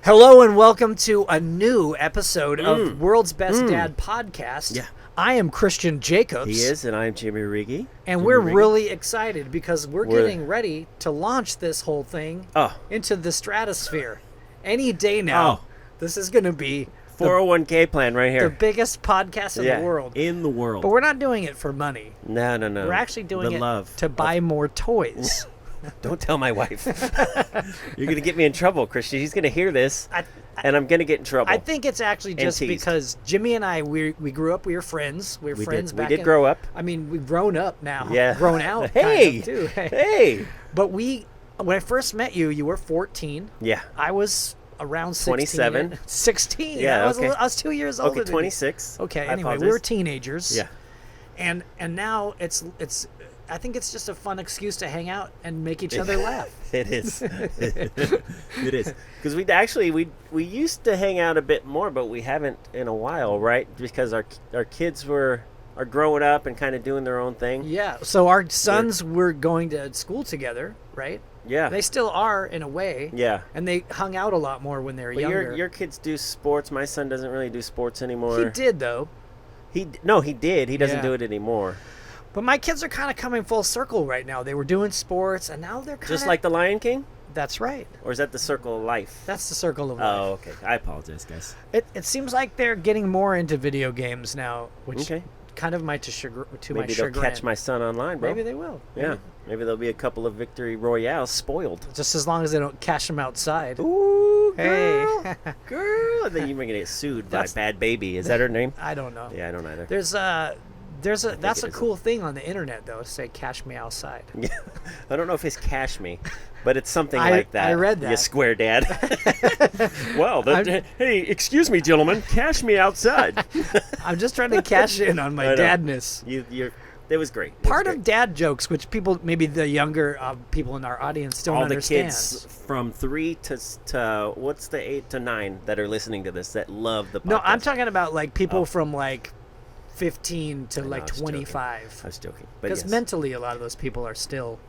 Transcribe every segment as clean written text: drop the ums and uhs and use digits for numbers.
Hello and welcome to a new episode of World's Best Dad Podcast. Yeah. I am Christian Jacobs. He is, and I'm Jimmy Riggi. And we're really excited because we're getting ready to launch this whole thing into the stratosphere. Any day now, this is going to be 401k plan right here. The biggest podcast in the world. In the world. But we're not doing it for money. No. We're actually doing it to buy more toys. Don't tell my wife. You're going to get me in trouble, Christian. She's going to hear this, and I'm going to get in trouble. I think it's actually just because Jimmy and I, we grew up, we were friends. We were friends back We did grow up. I mean, we've grown up now. Yeah. Grown out. Hey! Kind of, too. Hey! But when I first met you, you were 14. Yeah. I was around 16. 27. 16. Yeah, I was 2 years older. Okay, 26. Okay, anyway, we were teenagers. Yeah. And now it's I think it's just a fun excuse to hang out and make each other laugh. It is. It is. Because we used to hang out a bit more, but we haven't in a while, right? Because our kids are growing up and kind of doing their own thing. Yeah. So our sons were going to school together, right? Yeah. They still are in a way. Yeah. And they hung out a lot more when they were younger. Your kids do sports. My son doesn't really do sports anymore. He did though. He did. He doesn't do it anymore. But my kids are kind of coming full circle right now. They were doing sports, and now they're kind of... Just like the Lion King? That's right. Or is that the Circle of Life? That's the Circle of Life. Oh, okay. I apologize, guys. It seems like they're getting more into video games now, which kind of might to my Maybe chagrin. they'll catch my son online, bro. Maybe they will. Yeah. Maybe there'll be a couple of victory royales spoiled. Just as long as they don't cash them outside. Ooh, girl. Hey. Girl. I think you're going to get sued by Bad Baby. Is that her name? I don't know. Yeah, I don't either. That's a cool thing on the internet, though, to say "cash me outside." Yeah, I don't know if it's "cash me," but it's something like that. I read that. You square dad. Well, hey, excuse me, gentlemen, cash me outside. I'm just trying to cash in on my dadness. It was great. Part of dad jokes, which people, maybe the younger people in our audience, don't understand. All the kids from 3 to what's the 8 to 9 that are listening to this that love the podcast. No, I'm talking about like people from like 15 to like 25. I was joking. Because mentally a lot of those people are still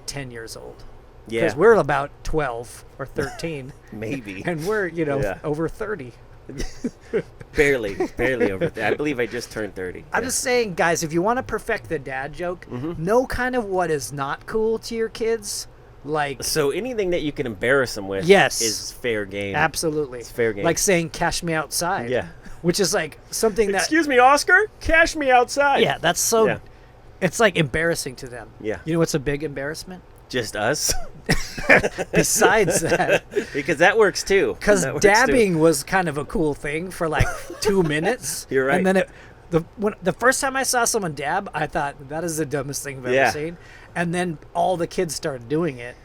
10 years old. Yeah. Because we're about 12 or 13. Maybe. And we're, over 30. barely over 30. I believe I just turned 30. I'm just saying, guys, if you want to perfect the dad joke, know kind of what is not cool to your kids. So anything that you can embarrass them with is fair game. Absolutely. It's fair game. Like saying, cash me outside. Yeah. Which is like something that... Excuse me, Oscar? Cash me outside. Yeah, that's so... Yeah. It's like embarrassing to them. Yeah. You know what's a big embarrassment? Just us. Besides that. Because that works too. Because dabbing was kind of a cool thing for like 2 minutes. You're right. And then the first time I saw someone dab, I thought, that is the dumbest thing I've ever seen. And then all the kids started doing it.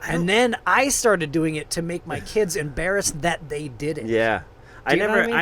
And then I started doing it to make my kids embarrassed that they did it. Yeah. I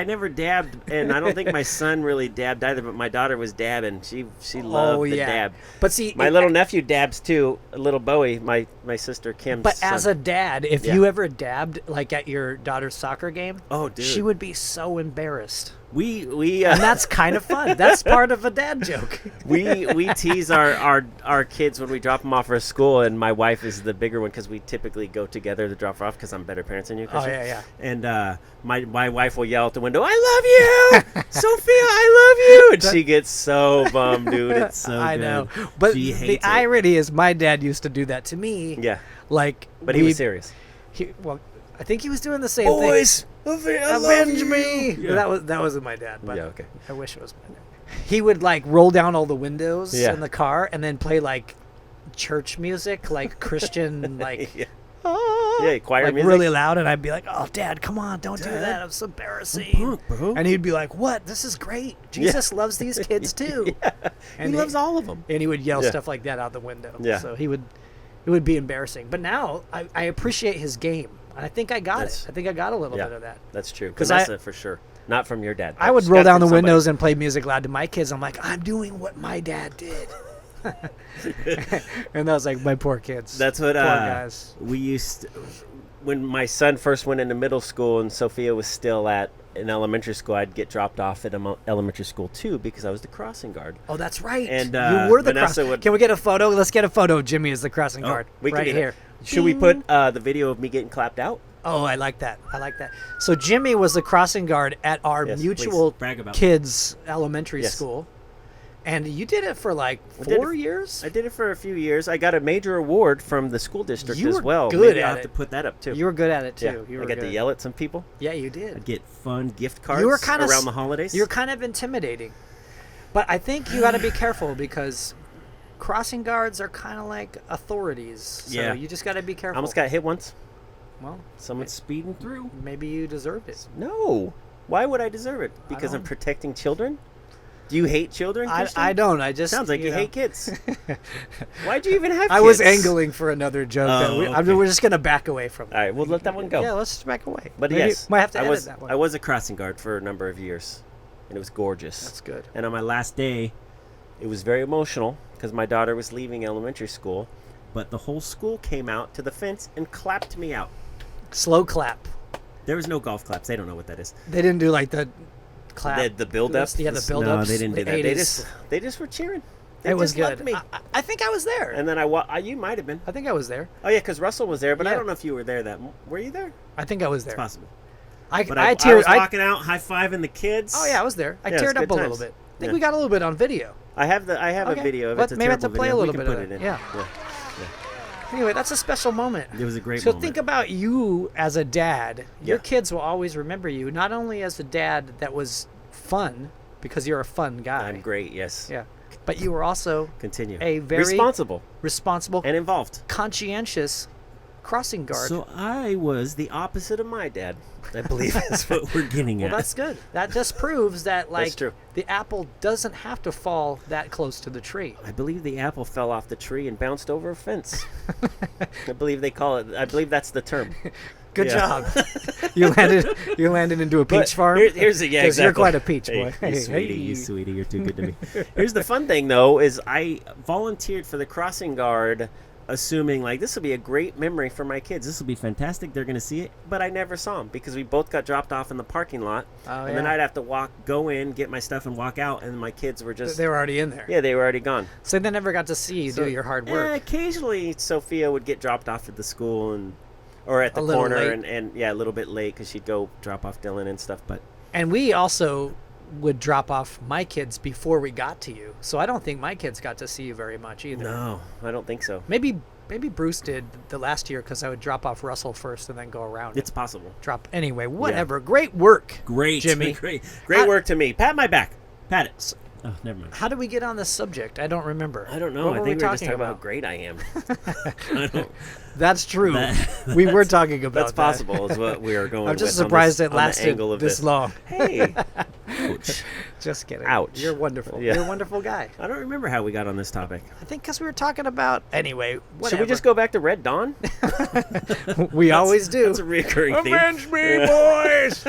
never dabbed, and I don't think my son really dabbed either, but my daughter was dabbing. She loved the dab. But see, my little nephew dabs too, little Bowie, my sister Kim's But son. as a dad, if you ever dabbed like at your daughter's soccer game, dude, she would be so embarrassed. We and that's kind of fun. That's part of a dad joke. we tease our kids when we drop them off for school, and my wife is the bigger one because we typically go together to drop her off because I'm better parents than you, Christian. Oh yeah. And my wife will yell out the window, "I love you, Sophia! I love you!" And she gets so bummed, dude. It's so good. I know, but the irony is, my dad used to do that to me. Yeah. But he was serious. I think he was doing the same thing. Boys, avenge me! Yeah. That wasn't my dad, but okay. I wish it was my dad. He would like roll down all the windows in the car and then play like church music, like Christian, like choir like music, really loud, and I'd be like, "Oh, Dad, come on, don't do that. It's embarrassing." Punk, bro. And he'd be like, "What? This is great. Jesus loves these kids too." And he loves all of them. And he would yell stuff like that out the window. Yeah. So it would be embarrassing. But now I appreciate his game. I think I got it. I think I got a little bit of that. That's true. Vanessa, for sure. Not from your dad. I would roll down the windows and play music loud to my kids. I'm like, I'm doing what my dad did. And that was like, my poor kids. That's what poor guys. We used to, when my son first went into middle school and Sophia was still in elementary school, I'd get dropped off at elementary school too because I was the crossing guard. Oh, that's right. And you were the crossing. Can we get a photo? Let's get a photo of Jimmy as the crossing guard. We right can here. Should we put the video of me getting clapped out? Oh, I like that. So Jimmy was the crossing guard at our mutual brag about kids' elementary school. And you did it for like 4 years? I did it for a few years. I got a major award from the school district You as were well. good Maybe at I'll have it. to put that up too. You were good at it too. Yeah. You were I got to good. yell at some people. Yeah, you did. I'd get fun gift cards You were kind of around the holidays. You're kind of intimidating. But I think you got to be careful because crossing guards are kind of like authorities. So you just got to be careful. I almost got hit once. Well, Someone's speeding through. maybe you deserved it. No. Why would I deserve it? Because I'm protecting children? Do you hate children, Christian? I don't. I just Sounds like you know. hate kids. Why'd you even have kids? I was angling for another joke. Oh, I mean, we're just going to back away from it. All right, we'll let that one go. Yeah, let's just back away. But Maybe yes, might have to I edit was that one. I was a crossing guard for a number of years, and it was gorgeous. That's good. And on my last day, it was very emotional because my daughter was leaving elementary school, but the whole school came out to the fence and clapped me out. Slow clap. There was no golf claps. They don't know what that is. They didn't do like the clap. The build up. Yeah, the build ups. No, they didn't do that. 80s. They just were cheering. They It was just loved good. me. I think I was there. And then you might have been. I think I was there. Oh yeah, because Russell was there, but I Yeah. don't know if you were there. Were you there? I think I was there. It's possible. But I I teared. was walking out, high fiving the kids. Oh yeah, I was there. I Yeah, it was teared up good a little times. bit. I think Yeah. we got a little bit on video. I have a video of it. But It's a maybe I have to terrible play a video. little We bit can of put it. in. Yeah. Yeah. Anyway, that's a special moment. It was a great So moment. think about you as a dad. Your Yeah. kids will always remember you not only as a dad that was fun because you're a fun guy. I'm great. Yes. Yeah. But you were also Continue. a very responsible responsible, and involved. conscientious crossing guard. So I was the Opposite of my dad, I believe. That's what we're getting well, at. that's good. That just proves that like true. the apple doesn't have to fall that close to the tree. I believe the apple fell off the tree and bounced over a fence. I believe they call it. I believe that's the term. Good Yeah. job. You landed into a But peach farm. here's the 'Cause exactly. you're quite a peach Hey, boy. You sweetie, you're too good to me. Here's the fun thing though: is I volunteered for the crossing guard, assuming like this will be a great memory for my kids. This will be fantastic. They're gonna see it, but I never saw them because we both got dropped off in the parking lot, Oh, and then yeah. I'd have to go in, get my stuff, and walk out, and my kids were just They were already in there. yeah, they were already gone. So they never got to see you do your hard work. Occasionally, Sophia would get dropped off at the school or at the A little corner, late. and yeah, a little bit late because she'd go drop off Dylan and stuff. But And we also would drop off my kids before we got to you. So I don't think my kids got to see you very much either. no, I don't think so. Maybe Bruce did the last year because I would drop off Russell first and then go around. It's possible. Anyway, whatever. Great work. Great, Jimmy. Great. Great work to me. Pat my back. Pat it. Oh, never mind. How did we get on this subject? I don't remember. I don't know. What I were think we were just talking talking about how great I am. I don't. That's true. That- We were talking about That's that. possible. Is what we are going. I'm just with surprised on it this, on the lasted angle of this long. Hey, Ouch. Just kidding. Ouch. You're wonderful. Yeah. You're a wonderful guy. I don't remember how we got on this topic. I think because we were talking about anyway. Whatever. Should we just go back to Red Dawn? We always do. That's a recurring theme. Avenge me, boys!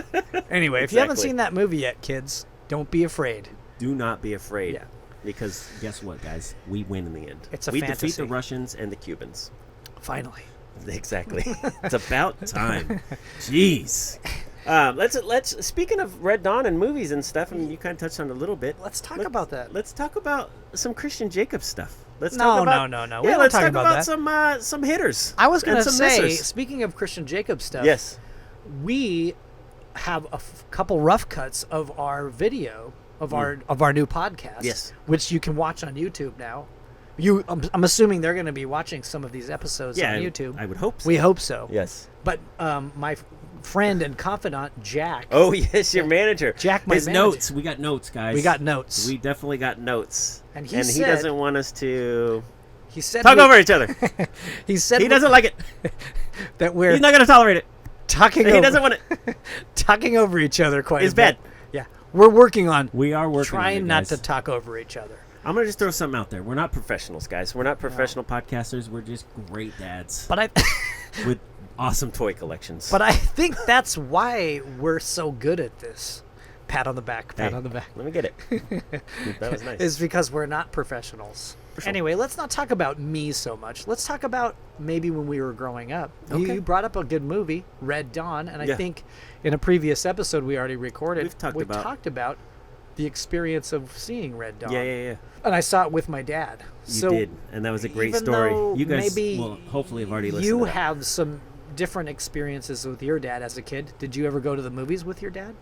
Anyway, if you haven't Exactly. seen that movie yet, kids, don't be afraid. Do not be afraid. Yeah. Because guess what, guys? We win in the end. It's a we defeat fantasy. the Russians and the Cubans. Finally. Exactly. It's about time. Jeez. Let's speaking of Red Dawn and movies and stuff, and you kind of touched on it a little bit. Let's talk about that. Let's talk about some Christian Jacob stuff. Let's No, talk about, no. We Yeah, don't let's talk talk about about some hitters. I was going and to some say, missers. speaking of Christian Jacob stuff, Yes. we have a couple rough cuts of our video of our new podcast. Yes. Which you can watch on YouTube now. I'm assuming they're going to be watching some of these episodes Yeah, on YouTube. I would hope so. We hope so. Yes. But my friend and confidant Jack. Oh yes, your manager. Jack, my His manager. notes. We got notes, guys. We got notes. We definitely got notes. And he said- doesn't want us to He said talk we- over each other. He said He doesn't like it. that we're He's not going to tolerate it. talking. He over, doesn't want it. talking over each other quite. It's a bit. bad. Yeah, we're working on We are working on trying it, not guys. to talk over each other. I'm gonna just throw something out there. We're not professionals, guys. We're not professional Podcasters, we're just great dads But I, with awesome toy collections. but I think that's why we're so good at this. Pat on the back. Pat Hey, on the back. Let me get it. That was nice. Is because we're not professionals. Anyway, let's not talk about me so much. Let's talk about maybe when we were growing up. Okay. You brought up a good movie, Red Dawn, and I Yeah. think in a previous episode we already recorded. We've talked we about- talked about the experience of seeing Red Dawn. Yeah. And I saw it with my dad. You so did, and that was a great even story. though you guys maybe will hopefully have already listened you to that. have some different experiences with your dad as a kid? Did you ever go to the movies with your dad?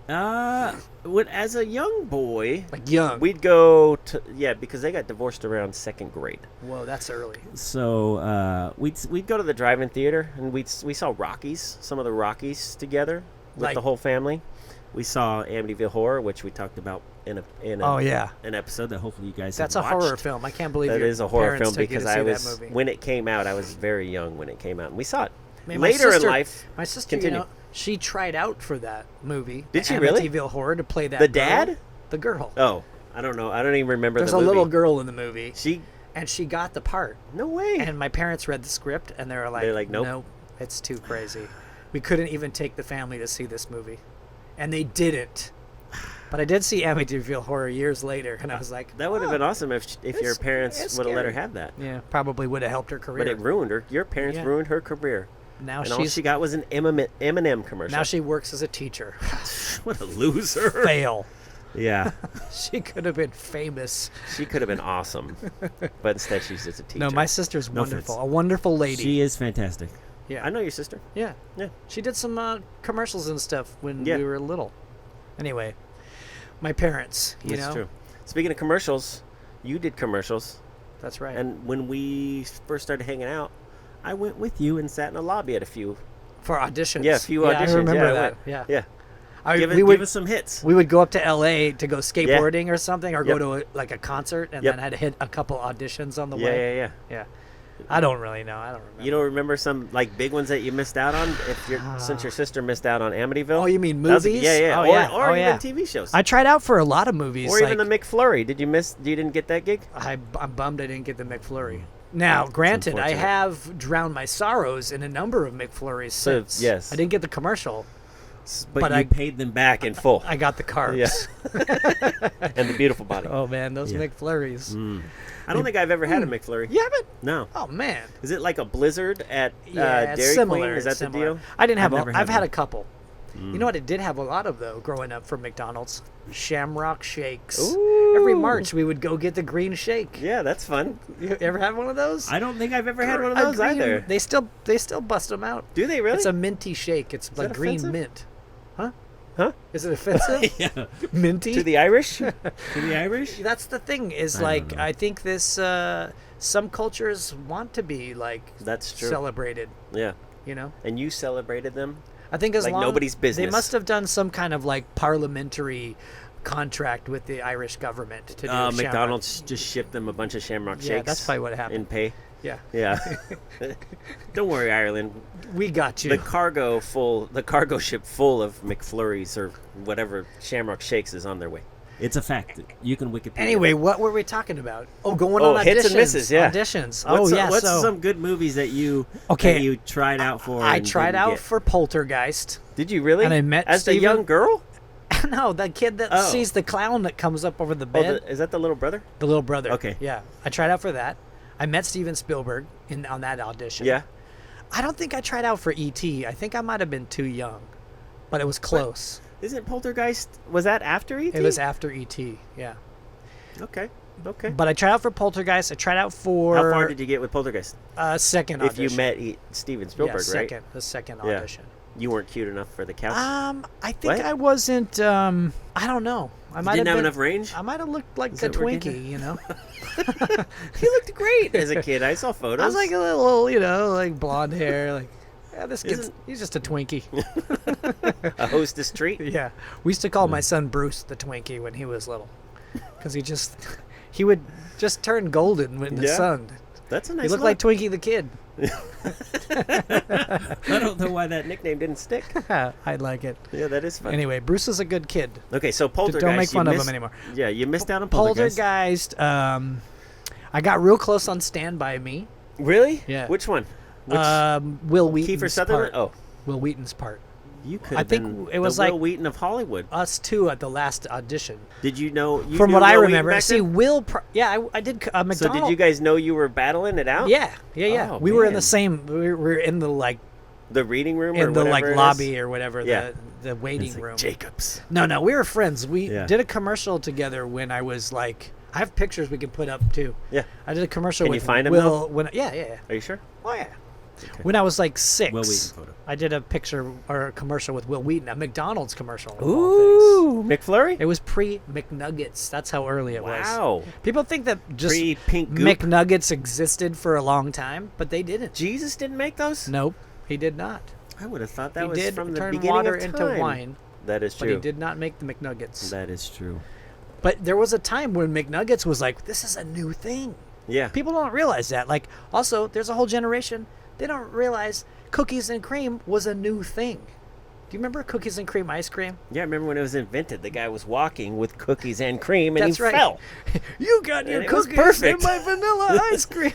As a young boy, Like young? we'd go to because they got divorced around second grade. Whoa, that's early. So We'd go to the drive-in theater and we saw Rockies, some of the Rockies together with Like- the whole family. We saw Amityville Horror, which we talked about in Oh yeah, an episode that hopefully you guys that's a have watched. horror film. I can't believe That your is a horror parents film took you because to see I was that movie. when it came out. I was very young when it came out, and we saw it Man, my later sister- in life. My sister, Continue. she tried out for that movie. Did the she really? Amityville Horror to play that. The girl. dad? The girl. Oh, I don't know. I don't even remember. There's the a movie. little girl in the movie, She and she got the part. no way. And my parents read the script, and they were like, nope. It's too crazy. We couldn't even take the family to see this movie. And they didn't. But I did see Amityville Horror years later, and I was like, That would have been awesome if your it's parents would have let her scary. have that. yeah, probably would have helped her career. But it ruined her. Your parents Yeah. ruined her career. Now And all she's she got was an Eminem commercial. now she works as a teacher. What a loser. Fail. Yeah. She could have been famous. She could have been awesome. But instead she's just a teacher. No, my sister's No wonderful. offense. A wonderful lady. she is fantastic. yeah. I know your sister. Yeah. Yeah. She did some commercials and stuff when Yeah. we were little. Anyway, my parents, you That's know. true. Speaking of commercials, you did commercials. That's right. And when we first started hanging out, I went with you and sat in the lobby at a few. for auditions. Yeah, a few auditions. I remember I that. went. Yeah. Yeah. We Give would us some hits. we would go up to LA to go skateboarding or something, or Yep. go to a concert, and Yep. then had to hit a couple auditions on the Yeah, way. yeah. Yeah. I don't really know. I don't remember. You don't remember some like big ones that you missed out on? Since your sister missed out on Amityville. Oh, you mean That was movies? yeah, yeah. Oh, Or, yeah. or Oh, even yeah. TV shows. I tried out for a lot of movies. or even like, the McFlurry. Did you miss? You didn't get that gig? I'm bummed I didn't get the McFlurry. Now, granted, I unfortunate. have drowned my sorrows in a number of McFlurries So, since. yes. I didn't get the commercial. But, But you I- paid them Back in full. I got the carbs. Yeah. And the beautiful body. Oh man, those Yeah. McFlurries. I don't think I've ever had a McFlurry. You haven't? No. Oh man. Is it like a Blizzard at Yeah, it's Dairy similar. Queen? Is that similar. the deal? I didn't have. I've never I've had had one. a couple. You know what? I did have a lot of though growing up from McDonald's. Shamrock shakes. Every Ooh. March we would go get the green shake. Yeah, that's fun. You ever had one of those? I don't think I've ever had one of A those green- either. They still bust them out. Do they really? It's a minty shake. It's like that green offensive? mint. Huh? Huh? Is it offensive? Yeah. Minty? To the Irish? To the Irish? That's the thing. Is I don't like know. I think this some cultures want to be like That's true. celebrated. Yeah. You know. And you celebrated them? I think as Like long nobody's they business. must have done some kind of like parliamentary contract with the Irish government to do Shamrock. McDonald's just shipped them a bunch of Shamrock Shakes. Yeah, that's probably what happened. In pay. Yeah, Yeah. Don't worry, Ireland. we got you. The cargo ship full of McFlurries or whatever Shamrock Shakes is on their way. It's a fact. You can Wikipedia. Anyway, what were we talking about? Oh, going Oh, on auditions. hits and misses, yeah. Auditions. What's so some good movies that you Okay, that you tried out for? I and tried didn't out get? for Poltergeist. Did you really? And I met as Steven- a young girl? No, the kid that Oh. sees the clown that comes up over the Oh, bed. is that the little brother? The little brother. Okay. Yeah, I tried out for that. I met Steven Spielberg on that audition. Yeah. I don't think I tried out for E.T. I think I might have been too young, but it was close. Isn't Poltergeist? Was that after E.T.? It was after E.T. Yeah, Okay. Okay. but I tried out for Poltergeist. I tried out for How far did you get with Poltergeist? second If audition. you met Steven Spielberg, yeah, right? the second Yeah. audition. You weren't cute enough for the couch. I think What? I wasn't. I don't know. I might Didn't have been, enough range. I might have looked like Is a that what we're getting Twinkie, you know. You looked great as a kid. I saw photos. I was like a little, you know, like blonde hair, like. Yeah, this kid's Isn't- he's just a Twinkie. a hostess treat. Yeah, we used to call my son Bruce the Twinkie when he was little, because he would just turn golden in the Yeah. sun. That's a nice He looked look. like Twinkie the Kid. I don't know why that Nickname didn't stick. I like it. Yeah, that is fun. Anyway, Bruce is a good kid. Okay, so Poltergeist. Don't make fun you of him missed- anymore. Yeah, you missed out on Poltergeist. Poltergeist. I got real close on Stand By Me. Really? Yeah. Which one? Which Will Wheaton's Kiefer Sutherland? part. Oh, Will Wheaton's part. you could. I have think been it was the like- Wil Wheaton of Hollywood. Us two at the last audition. Did you know? You From knew what I Wil Wheaton remember, back see, then? I did McDonald's. So did you guys know you were battling it out? Yeah. Oh, we were in the man. same. We were in the like The reading room or in the like whatever it is? lobby or whatever. Yeah. The waiting It's like room. Jacobs. No, we were friends. We Yeah. did a commercial together when I was like. I have pictures we can put up too. Yeah. I did a commercial Can with you find 'em, Will. though? Yeah. Are you sure? Oh yeah. When I was like 6, Wil Wheaton photo. I did a picture or a commercial with Wil Wheaton, a McDonald's commercial. Of all things. McFlurry? It was pre-McNuggets. That's how early it was. Wow. People think that just Pre-pink goop. McNuggets existed for a long time, but they didn't. Jesus didn't make those? Nope, he did not. I would have thought that He was did from the turn beginning water of into time. wine, That is but true. he did not make the McNuggets. That is true. But there was a time when McNuggets was like, this is a new thing. Yeah. People don't realize that. Like, also, there's a whole generation, they don't realize cookies and cream was a new thing. Do you remember cookies and cream ice cream? Yeah, I remember when it was invented. The guy was walking with cookies and cream, and That's he right. fell. You got your And it was cookies in perfect. my vanilla ice cream.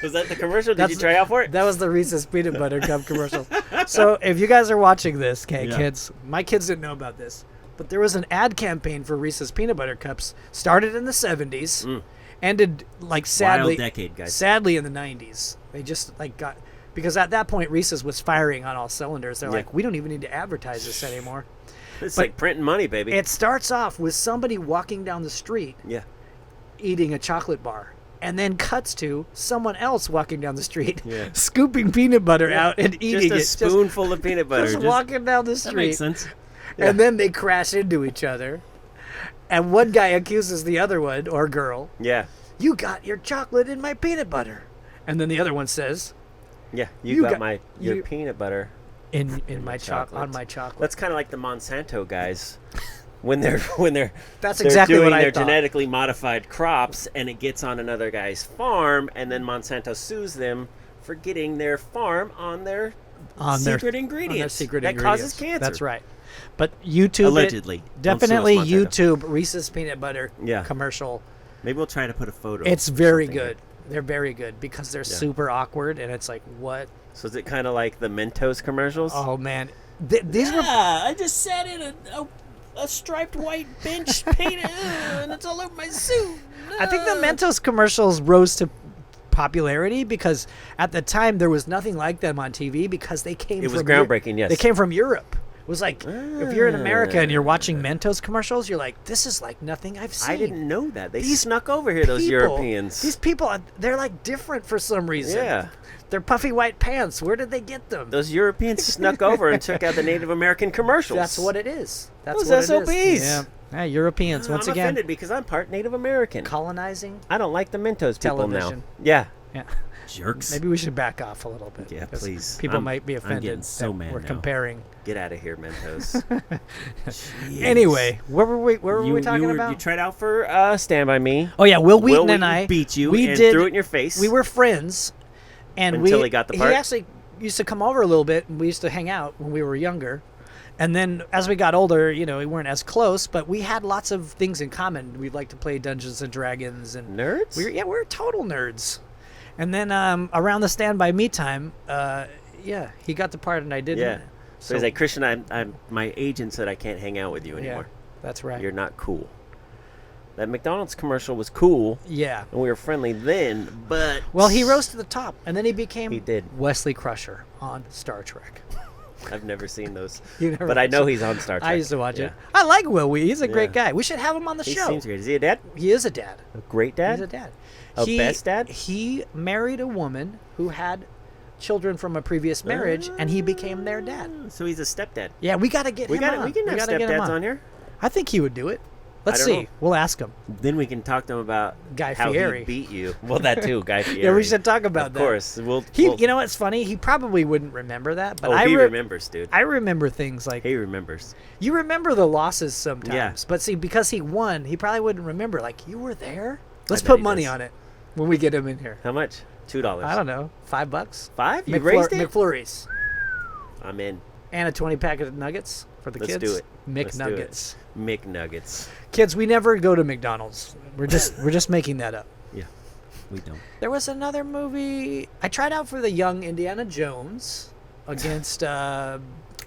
Was that the commercial? Did That's you try out for it? That was the Reese's Peanut Butter Cup commercial. So if you guys are watching this, okay, Yeah. kids, my kids didn't know about this, but there was an ad campaign for Reese's Peanut Butter Cups, started in the 70s, ended like sadly, Wild decade, guys. sadly in the 90s. They just like got, because at that point Reese's was firing on all cylinders. They're Yeah. like, we don't even need to advertise this anymore. It's but like printing money, baby. It starts off with somebody walking down the street Yeah. eating a chocolate bar, and then cuts to someone else walking down the street, Yeah. scooping peanut butter out and eating Just a it. spoonful of peanut butter. Just walking down the That street, makes sense. and then they crash into each other, and one guy accuses the other one or girl, Yeah. "You got your chocolate in my peanut butter," and then the other one says, Yeah. You You got got- your you- peanut butter. "In my chocolate. on my chocolate." That's kind of like the Monsanto guys. When they're That's they're exactly doing what I their thought. genetically modified crops, and it gets on another guy's farm, and then Monsanto sues them for getting their farm on their secret ingredients on their secret that ingredients. causes cancer. That's right. But YouTube, Allegedly. Don't sue us, definitely Monsanto. YouTube Reese's peanut butter Yeah. commercial. Maybe we'll try to put a photo. It's or very something. good. They're very good because they're super awkward, and it's like, what? So is it kind of like the Mentos commercials? Oh man, these were I just sat in a striped white bench painted, and it's all over my suit. I think the Mentos commercials rose to popularity because at the time there was nothing like them on TV because they came It was from groundbreaking, yes. They came from Europe. It was like if you're in America and you're watching Mentos commercials, you're like, this is like nothing I've seen. I didn't know that. They These snuck over here, those People- Europeans. These people, they're like different for some reason. Yeah. They're puffy white pants. Where did they get them? Those Europeans snuck over and took out the Native American commercials. That's what it is. That's Those what SOBs. it is. Yeah. Yeah, Europeans once I'm again offended because I'm part Native American. colonizing I don't like the Mentos people television. now. Yeah. Yeah. Jerks. Maybe we should back off a little bit. Yeah, 'cause please. People I'm- might be I'm offended getting so that mad we're now. comparing. Get out of here, Mentos. Jeez. Anyway, where were we talking you about? You tried out for Stand By Me. Oh yeah, Wil Wheaton Wil and I beat you we and did, threw it in your face. We were friends, and Until he got the part? He actually used to come over a little bit, and we used to hang out when we were younger. And then as we got older, you know, we weren't as close, but we had lots of things in common. We liked to play Dungeons and Dragons, and Nerds? we're total nerds. And then around the Stand By Me time, he got the part and I didn't. Yeah. So he's like, Christian, I'm my agent said I can't hang out with you anymore. That's right. You're not cool. That McDonald's commercial was cool, Yeah. and we were friendly then, but Well, he rose to the top, and then he became He did. Wesley Crusher on Star Trek. I've never seen those. You never But I know watched he's on Star Trek. I used to watch Yeah. it. I like Wil Wheaton. He's a great Yeah. guy. We should have him on the He show. seems great. Is he a dad? He is a dad. A great dad? He's a dad. A best dad? He married a woman who had children from a previous marriage, and he became their dad. So he's a stepdad. Yeah, we got to get We him got on. we can have gotta get him stepdads on here. I think he would do it. Let's I see. don't know. We'll ask him. Then we can talk to him about Guy how Fieri. he beat you. Well, that too, Guy Fieri. Yeah, we should talk about Of that. course. We'll, You know what's funny? He probably wouldn't remember that, but he remembers, dude. I remember things like He remembers. you remember the losses sometimes. Yeah. But see, because he won, he probably wouldn't remember. Like, you were there? Let's bet put he money does. on it when we get him in here. How much? $2. I don't know. $5? $5? You raised it? McFlurries. I'm in. And a 20-pack of nuggets for the Let's kids. do it. McNuggets. Let's do it. McNuggets. Kids, we never go to McDonald's. We're just making that up. Yeah, we don't. There was another movie. I tried out for the young Indiana Jones against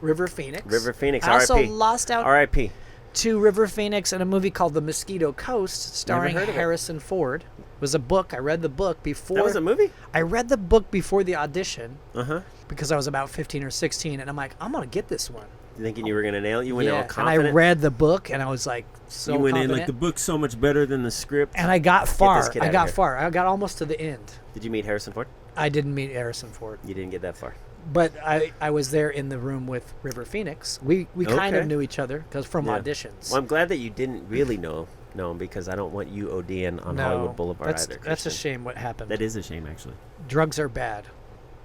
River Phoenix. River Phoenix, I also R.I.P. lost out R.I.P. to River Phoenix in a movie called The Mosquito Coast, starring heard of it. Harrison Ford. It was a book. I read the book before. That was a movie? I read the book before the audition Uh-huh. because I was about 15 or 16, and I'm like, I'm gonna get this one. You thinking you were going to nail it? You went all and confident? I read the book, and I was like, so you went confident. in like the book's so much better than the script. And I got far. kid I outta got here. far. I got almost to the end. Did you meet Harrison Ford? I didn't meet Harrison Ford. You didn't get that far. But I was there in the room with River Phoenix. We kind of Okay. knew each other because from Yeah. auditions. Well, I'm glad that you didn't really know him because I don't want you ODing on Hollywood Boulevard that's, either. That's a Christian. shame what happened. That is a shame, actually. Drugs are bad.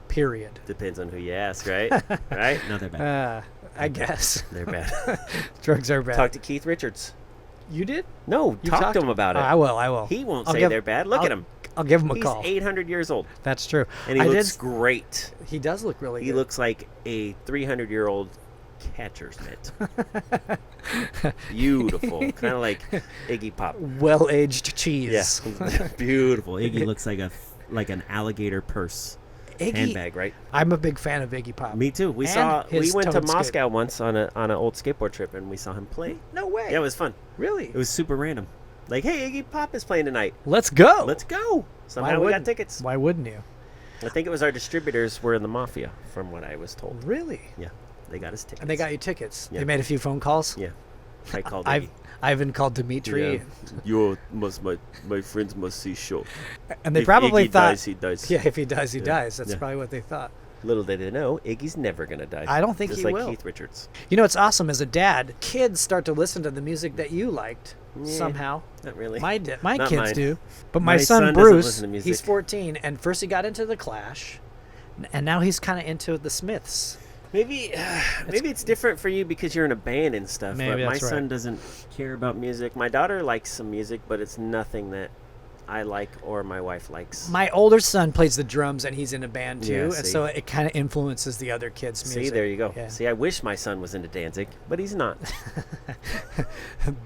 Period. Depends on who you ask, right? Right? No, they're bad. I guess. They're bad. Drugs are bad. Talk to Keith Richards. You did? No, You talk talked to him about it. I will. He won't I'll say give- they're bad. Look at him. I'll give him a He's call. 800 years old, That's true. and he I looks did. great. He does look really He good. looks like a 300-year-old catcher's mitt. Beautiful, kind of like Iggy Pop. Well-aged cheese. Yeah, Beautiful. Iggy looks like an alligator purse. Iggy, Handbag, right? I'm a big fan of Iggy Pop. Me too. We And his went to Toad Skate. Moscow once on an old skateboard trip, and we saw him play. No way. Yeah, it was fun. Really? It was super random. Like, hey, Iggy Pop is playing tonight. Let's go. Let's go. Somehow we got wouldn't- tickets. Why wouldn't you? I think it was our distributors were in the mafia, from what I was told. Really? Yeah, they got us tickets. And they got you tickets. Yeah. They made a few phone calls. Yeah, I called. I've even called Dimitri, My friends must see show. and they probably thought, he dies. yeah, if he dies, he Yeah. dies. That's Yeah. probably what they thought. Little did they know, Iggy's never gonna die. I don't think Just he like will. Keith Richards. You know, it's awesome as a dad. Kids start to listen to the music that you liked Yeah. somehow. Not really. My Not kids mine. do, but My my son son doesn't Bruce, listen to music. he's 14, and first he got into the Clash, and now he's kind of into the Smiths. Maybe it's different for you because you're in a band and stuff. Maybe but my that's son right. doesn't care about music. My daughter likes some music, but it's nothing that I like or my wife likes. My older son plays the drums, and he's in a band too, Yeah, and see. so it kind of influences the other kids' music. See, there you go. Yeah. See, I wish my son was into Danzig, but he's not.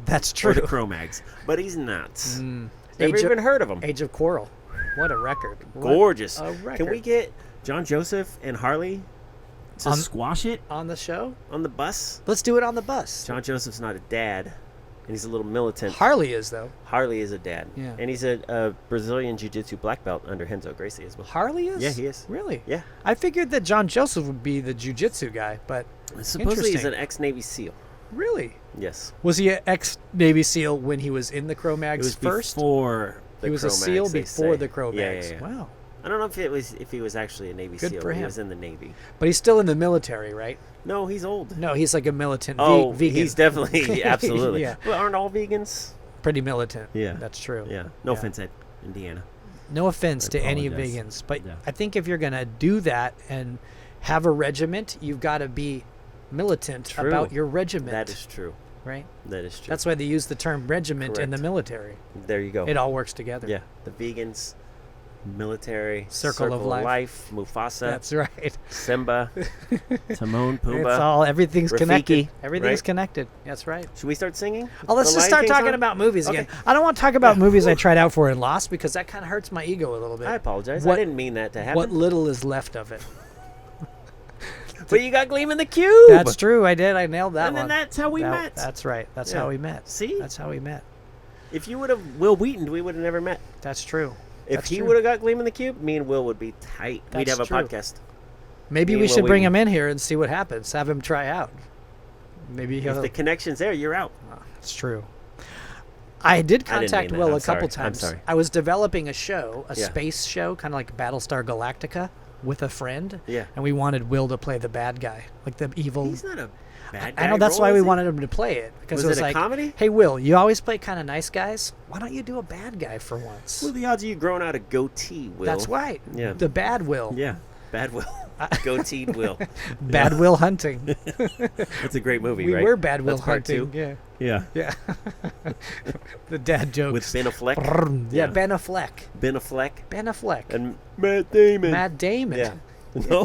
That's Or true. the Cro-Mags, but he's not. Mm. Never Age of- even heard of him. Age of Quarrel. What a record. What Gorgeous. a record. Can we get John Joseph and Harley To squash it? on the show? on the bus? Let's do it on the bus. John Joseph's not a dad, and he's a little militant. Harley is, though. Harley is a dad. Yeah. And he's a Brazilian Jiu-Jitsu black belt under Renzo Gracie as well. Harley is? Yeah, he is. Really? Yeah. I figured that John Joseph would be the jiu-jitsu guy, but Supposedly he's Interesting. an ex-Navy SEAL. really? Yes. Was he an ex-Navy SEAL when he was in the It Cro-Mags was first? before the He was a Cro-Mags, SEAL they before say. the Cro-Mags. Yeah, yeah, yeah. Wow. I don't know if he was actually a Navy Good SEAL. for but He him. was in the Navy. But he's still in the military, right? No, he's old. No, he's like a militant vegan. he's definitely absolutely. Yeah. But aren't all vegans? Pretty militant. Yeah. That's true. Yeah. No offense, Ed, Indiana. No offense I to any apologize. vegans, but Yeah. I think if you're going to do that and have a regiment, you've got to be militant True. about your regiment. That is true. right. That is true. That's why they use the term regiment in the Correct. military. There you go. It all works together. Yeah. The vegans, military, Circle of life. Mufasa, That's right. Simba, Timon, It's Pumbaa. all everything's Rafiki, connected. Everything's right? connected. That's right. Should we start singing? Oh, let's The just Lion start King talking song? about movies again. Okay. I don't want to talk about movies I tried out for in Lost because that kind of hurts my ego a little bit. I apologize. What- I didn't mean that to happen. What little is left of it. But you got Gleam in the Cube. That's true. I did. I nailed that And then one. that's how we met. That's right. That's Yeah. how we met. See? That's how we met. If you would have Wil Wheaton, we would have never met. That's true. If That's he true. would have got Gleam in the Cube, me and Will would be tight. We'd That's have a true. podcast. Maybe Me we and should Wil bring Wheaton. him in here and see what happens. Have him try out. Maybe he'll. If the connection's there, you're out. It's true. I did I didn't contact mean that. Will I'm a couple sorry. I'm times. sorry. I was developing a show, a Yeah. space show, kind of like Battlestar Galactica, with a friend. Yeah. And we wanted Will to play the bad guy, like the evil. He's not a bad guy. I know that's role, why we is he? wanted him to play it because Was it was it a like, comedy? hey Will, you always play kind of nice guys. Why don't you do a bad guy for once? What are the odds of you growing out a goatee, Will? That's right. Yeah. The bad Will. Yeah. Bad Will. Goateed Will. Bad Will hunting. That's a great movie, We right? were Bad Will That's part hunting. two. Yeah. Yeah. Yeah. The dad jokes. With Ben Affleck. Brrrm. Yeah, Yeah. Ben Affleck. Ben Affleck. Ben Affleck. And Matt Damon. Matt Damon. Yeah. No.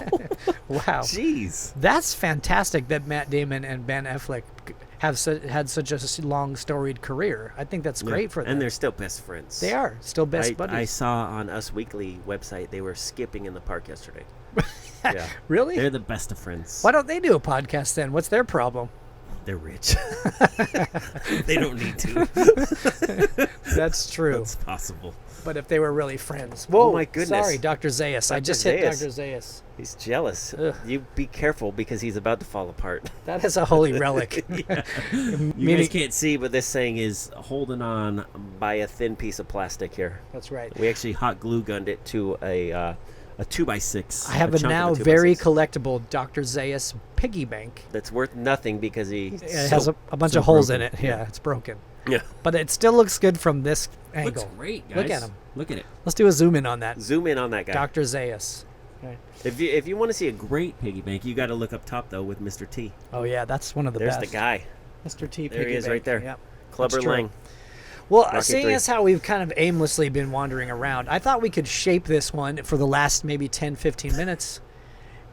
Wow. Jeez. That's fantastic that Matt Damon and Ben Affleck have had such a long, storied career. I think that's great for them. And they're still best friends. They are still best I buddies. saw on Us Weekly website they were skipping in the park yesterday. Yeah. Really? They're the best of friends. Why don't they do a podcast then? What's their problem? They're rich. They don't need to. That's true. That's possible. But if they were really friends. Whoa, my goodness. Sorry, Dr. Zaius. I Dr. just hit Zaius. Dr. Zaius. He's jealous. Ugh. You be careful because he's about to fall apart. That is a holy relic. You Meaning- guys can't see, but this thing is holding on by a thin piece of plastic here. That's right. We actually hot glue gunned it to a A 2x6. I have a chunk of now a 2x6. very collectible Dr. Zaius piggy bank. That's worth nothing because It has a bunch so of holes in broken. it. Yeah, it's broken. Yeah. But it still looks good from this Looks angle. great, guys. Look at him. Look at it. Let's do a zoom in on that. Zoom in on that guy. Dr. Zaius. Right. If you want to see a Great piggy bank. You got to look up top though with Mr. T. Oh yeah, that's one of the there's best. the guy, Mr. T. There piggy he is bank. right there. Yep. Clubber That's true. Lang. Well, Rocky seeing 3. as how we've kind of aimlessly been wandering around, I thought we could shape this one for the last maybe 10, 15 minutes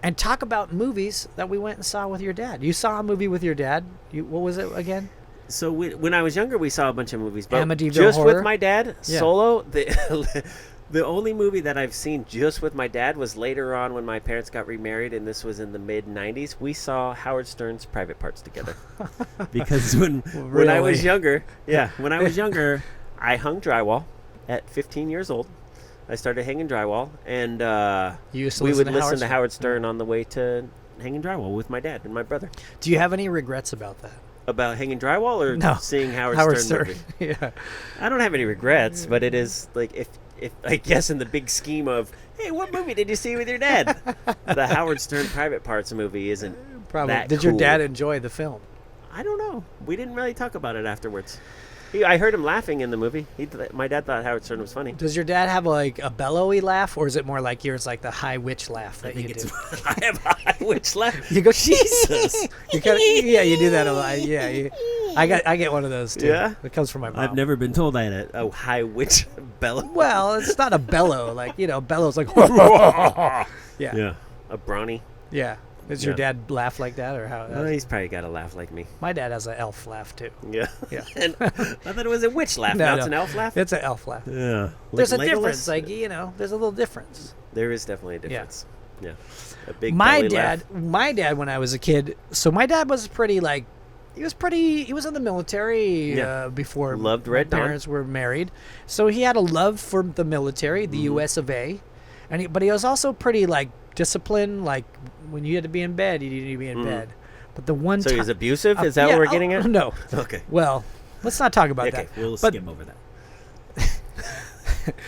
and talk about movies that we went and saw with your dad. You saw a movie with your dad. What was it again? So when I was younger, we saw a bunch of movies, but Amityville just Horror? with my dad Yeah. solo. The only movie that I've seen just with my dad was later on when my parents got remarried, and this was in the mid '90s. We saw Howard Stern's Private Parts together. Because when When I was Really? younger, when I was younger, I hung drywall at 15 years old. I started hanging drywall, and You used to we listen would to listen to Howard Howard Stern on the way to hanging drywall with my dad and my brother. Do you have any regrets about that? About hanging drywall or No. seeing Howard Howard Stern Stern. movie? Yeah. I don't have any regrets, but it is like if I guess in the big scheme of, hey, what movie did you see with your dad? The Howard Stern Private Parts movie isn't Probably. that Did your cool. dad enjoy the film? I don't know. We didn't really talk about it afterwards. I heard him laughing in the movie. My dad thought Howard Stern was funny. Does your dad have like a bellowy laugh, or is it more like yours, like the high witch laugh that you do? I have a high witch laugh. You go, Jesus. You kinda, yeah, you do that a lot. Yeah, I get one of those too. Yeah? It comes from my mom. I've never been told I had it. Oh, high witch bellow. Well, it's not a bellow, like bellows like. Yeah. A brawny. Yeah. Does your Yeah. dad laugh like that, or how? He's probably got a laugh like me. My dad has an elf laugh too. Yeah. Yeah. And I thought it was a witch laugh. No, now no. it's an elf laugh. It's an elf laugh. Yeah. There's a Like difference, Legolas? like there's a little difference. There is definitely a difference. Yeah. A big My belly dad, when I was a kid, so my dad was pretty like, he was in the military Yeah. before Loved my Red Dawn. parents were married, so he had a love for the military, the U.S. of A, but he was also pretty like disciplined. Like when you had to be in bed, you needed to be in bed. But the one So time, he's abusive? Is that what we're getting at? No. Okay. Well, let's not talk about Okay. that. We'll But- skim over that.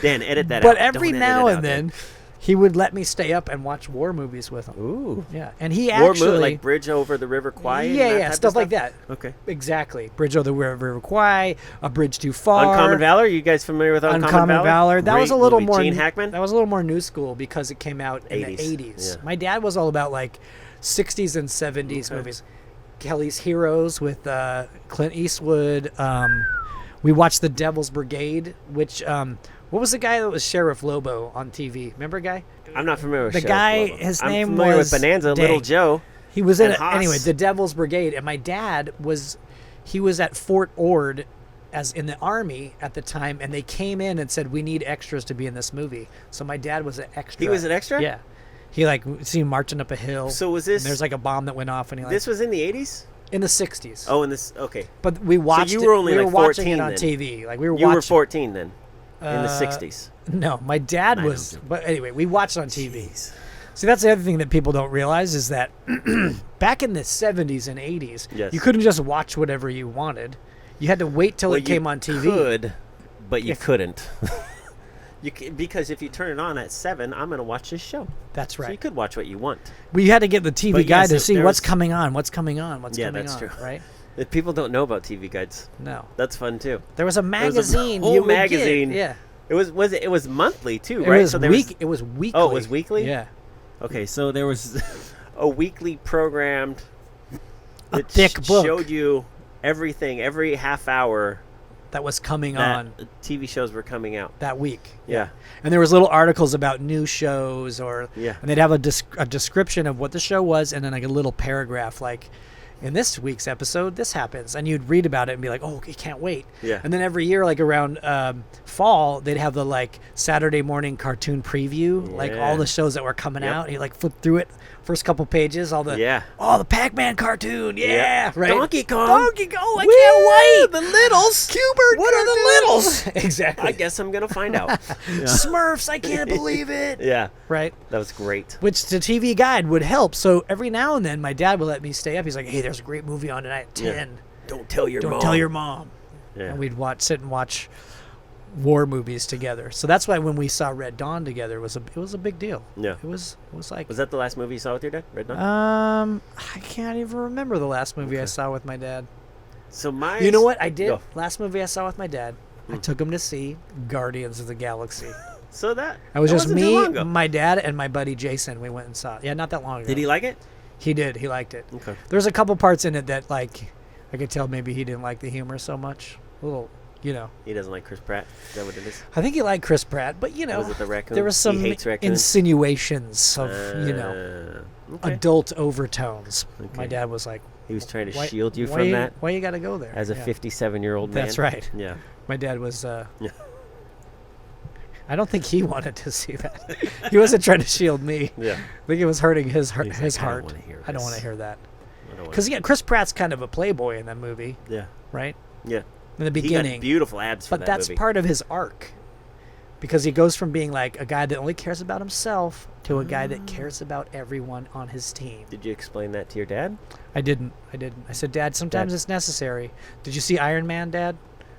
Dan, edit that out. But every Don't now edit it and out, then, he would let me stay up and watch war movies with him. Dan. Ooh. Yeah, and he War actually, movie, like Bridge Over the River Kwai? and yeah, that yeah, type of stuff like that. Okay. Exactly. Bridge over the River Kwai, A Bridge Too Far. Uncommon Valor? You guys familiar with Uncommon Valor. That was a Great little movie. more Gene Hackman? That was a little more new school because it came out in 80s, the 80s. yeah. My dad was all about like 60s and 70s Okay. movies. Kelly's Heroes with Clint Eastwood. We watched The Devil's Brigade, which what was the guy that was Sheriff Lobo on TV? Remember a guy? I'm not familiar with The Sheriff guy, Lobo. his I'm name familiar was with Bonanza, Dang. Little Joe. He was in And it Haas. anyway. The Devil's Brigade, and my dad was at Fort Ord, as in the army at the time, and they came in and said we need extras to be in this movie. So my dad was an extra. He was an extra? Yeah, he like see him marching up a hill. So was and this... there's like a bomb that went off, and he like This was in the 80s? in the 60s. Oh, in this... Okay. But we watched. you were only, we like, were watching it 14 on then. TV. Like we were You were watching. 14 then, in the Uh, 60s. No, my dad I was. don't know. But anyway, we watched on TV. See, that's the other thing that people don't realize is that back in the 70s and 80s, Yes. you couldn't just watch whatever you wanted. You had to wait till Well, it came on TV. You could, but you If- couldn't. Because if you turn it on at 7, I'm going to watch this show. That's So you right. could watch what you want. We had to get the TV But guide yes, to if see there what's was- coming on, what's coming on, what's Yeah, coming that's on, true. right? If people don't know about TV guides, No. that's fun too. There was a magazine. whole you would get. magazine. Yeah. It was monthly too, It right? was there week. It was weekly. Oh, it was weekly? Yeah. Okay, So there was a weekly programmed A that thick book showed you everything every half hour that was coming that on TV shows were coming out. that week. Yeah. And there was little articles about new shows, or Yeah. and they'd have a description of what the show was, and then like a little paragraph like, in this week's episode, this happens, and you'd read about it and be like, oh, I can't wait. Yeah. And then every year, like around fall, they'd have the like Saturday morning cartoon preview, like all Yeah. the shows that were coming Yep. out. And you like flip through it, first couple pages, all the Yeah. the Pac-Man cartoon, yeah, right. Donkey Kong. Donkey Kong, I can't wait. The littles. Cubert, What are the littles? exactly. I guess I'm gonna find out. Smurfs, I can't believe it. Yeah, Right. that was great. Which the TV guide would help. So every now and then, my dad would let me stay up. He's like, "Hey, there's a great movie on tonight at 10. Don't tell your Don't mom. tell your mom." Yeah. And we'd sit and watch war movies together. So that's why when we saw Red Dawn together, it was a big deal. Yeah. It was like. Was that the last movie you saw with your dad, Red Dawn? I can't even remember the last movie I saw with my dad. So You know what I did? Go. Last movie I saw with my dad, I took him to see Guardians of the Galaxy. So that It was that just wasn't too me, long ago. my dad, and my buddy Jason. We went and saw it. Yeah, not that long ago. Did he like it? He did. He liked it. Okay. There's a couple parts in it that, like, I could tell maybe he didn't like the humor so much. A little, you know. He doesn't like Chris Pratt. Is that what it is? I think he liked Chris Pratt, but, you know, Was it the raccoon? there was some He hates raccoons? insinuations of, you know, Okay. adult overtones. Okay. My dad was like, He was trying to why, shield you why from you, that Why you got to go there? as a Yeah. 57-year-old man. That's right. Yeah. My dad was, Yeah. I don't think he wanted to see that. He wasn't trying to shield me. Yeah. I think it was hurting his heart. He's His like, heart. I don't want to hear I don't want to this. hear that. I don't wanna- Because Chris Pratt's kind of a playboy in that movie, Yeah. right? Yeah. In the He beginning, got beautiful abs for but that that's movie. part of his arc, because he goes from being like a guy that only cares about himself to a guy that cares about everyone on his team. Did you explain that to your dad? I didn't. I said, Dad, sometimes it's necessary. Did you see Iron Man, Dad?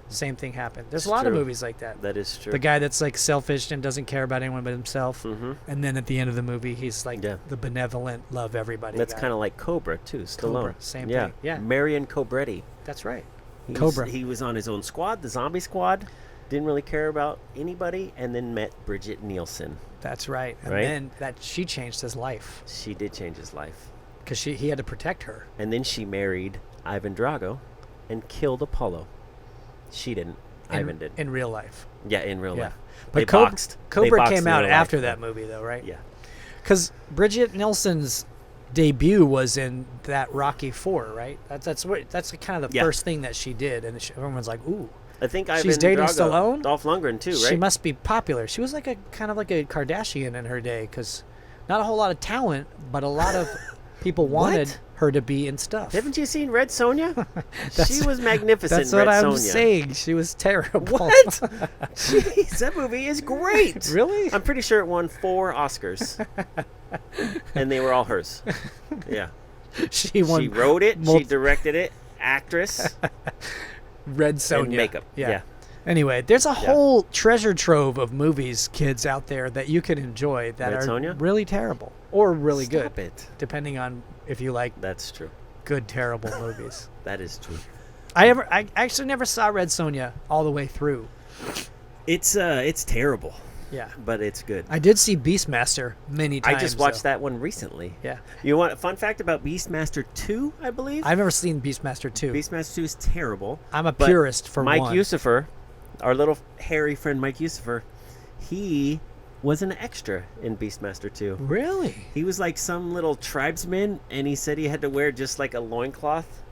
The same thing happened. There's a lot of true. movies like that. That is true. The guy that's like selfish and doesn't care about anyone but himself, Mm-hmm. and then at the end of the movie, he's like Yeah. the benevolent, love everybody. That's guy. kind of like Cobra too. Stallone. Cobra, same yeah. thing. Yeah. Marion Cobretti. That's right. He Cobra. Was, he was on his own squad, the zombie squad. Didn't really care about anybody, and then met Brigitte Nielsen. That's right. And Right? then she changed his life She did change his life. because he had to protect her. And then she married Ivan Drago and killed Apollo. She didn't. Ivan did. In real life. Yeah, in real Yeah. life. But They Cobra, boxed. They Cobra boxed came in out real after life, that though. movie, though, right? Yeah. Because Brigitte Nielsen's debut was in that Rocky 4, right? That's kind of the Yeah. first thing that she did, and everyone's like, "Ooh, I think Ivan She's dating Drago, Stallone? Dolph Lundgren too, right? she must be popular." She was like a kind of like a Kardashian in her day, because not a whole lot of talent, but a lot of people wanted What? her to be in stuff. Haven't you seen Red Sonja? That's- She was magnificent. That's in what Red I'm Sonja. saying. She was terrible. What? Jeez, that movie is great. Really? I'm pretty sure it won 4 Oscars, and they were all hers. Yeah, She won she wrote it, mul- she directed it, actress, Red Sonja. and makeup. Yeah. Anyway, there's a whole treasure trove of movies, kids out there, that you can enjoy that Red are Sonja? really terrible or really Stop good, it. depending on if you like That's true. good terrible movies. That is true. I actually never saw Red Sonja all the way through. It's terrible, Yeah, but it's good. I did see Beastmaster many times. I just watched though. that one recently. Yeah, You want a fun fact about Beastmaster 2, I believe? I've never seen Beastmaster 2. Beastmaster 2 is terrible. I'm a but purist for Mike one. Yusufer, our little hairy friend Mike Yusufer, he was an extra in Beastmaster 2. Really? He was like some little tribesman, and he said he had to wear just like a loincloth,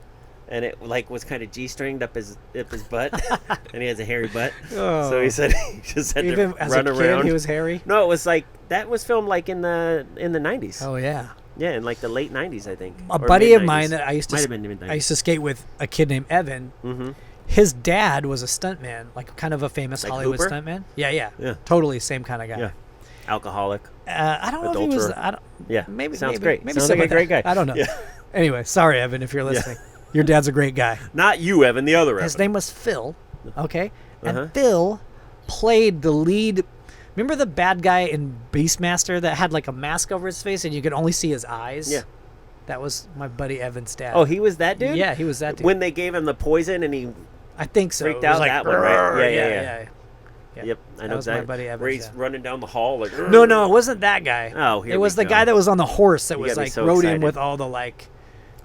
and it like was kind of G-stringed up his butt, and he has a hairy butt. So Oh. he said he just had Even to as run a kid, around. he was hairy. No, it was like that was filmed like in the 90s. Oh yeah. Yeah, in like the late 90s, I think. A or buddy of mid-90s. mine that I used Might to have been mid-90s. I used to skate with, a kid named Evan. Mm-hmm. His dad was a stuntman, like kind of a famous Like Hollywood Hooper? stuntman. Yeah, yeah, Yeah. Totally same kind of guy. Yeah. Alcoholic. I don't know if he was. Adulterer. I don't. Yeah. Maybe Sounds maybe, great. Maybe Sounds some like a of great that. guy. I don't know. Yeah. Anyway, sorry, Evan, if you're listening. Your dad's a great guy. Not you, Evan. The other Evan. His name was Phil. Okay, and Uh-huh. Phil played the lead. Remember the bad guy in Beastmaster that had like a mask over his face and you could only see his eyes? Yeah. That was my buddy Evan's dad. Oh, he was that dude? Yeah, he was that dude. When they gave him the poison and he... I think so. freaked It was out like, that one, right? Yeah, yeah. Yep, I That know was my exactly. buddy Evans, Where he's yeah. running down the hall like... No, it wasn't that guy. Oh, here It was we the go. guy that was on the horse that You was got me like so rode in excited. with all the like...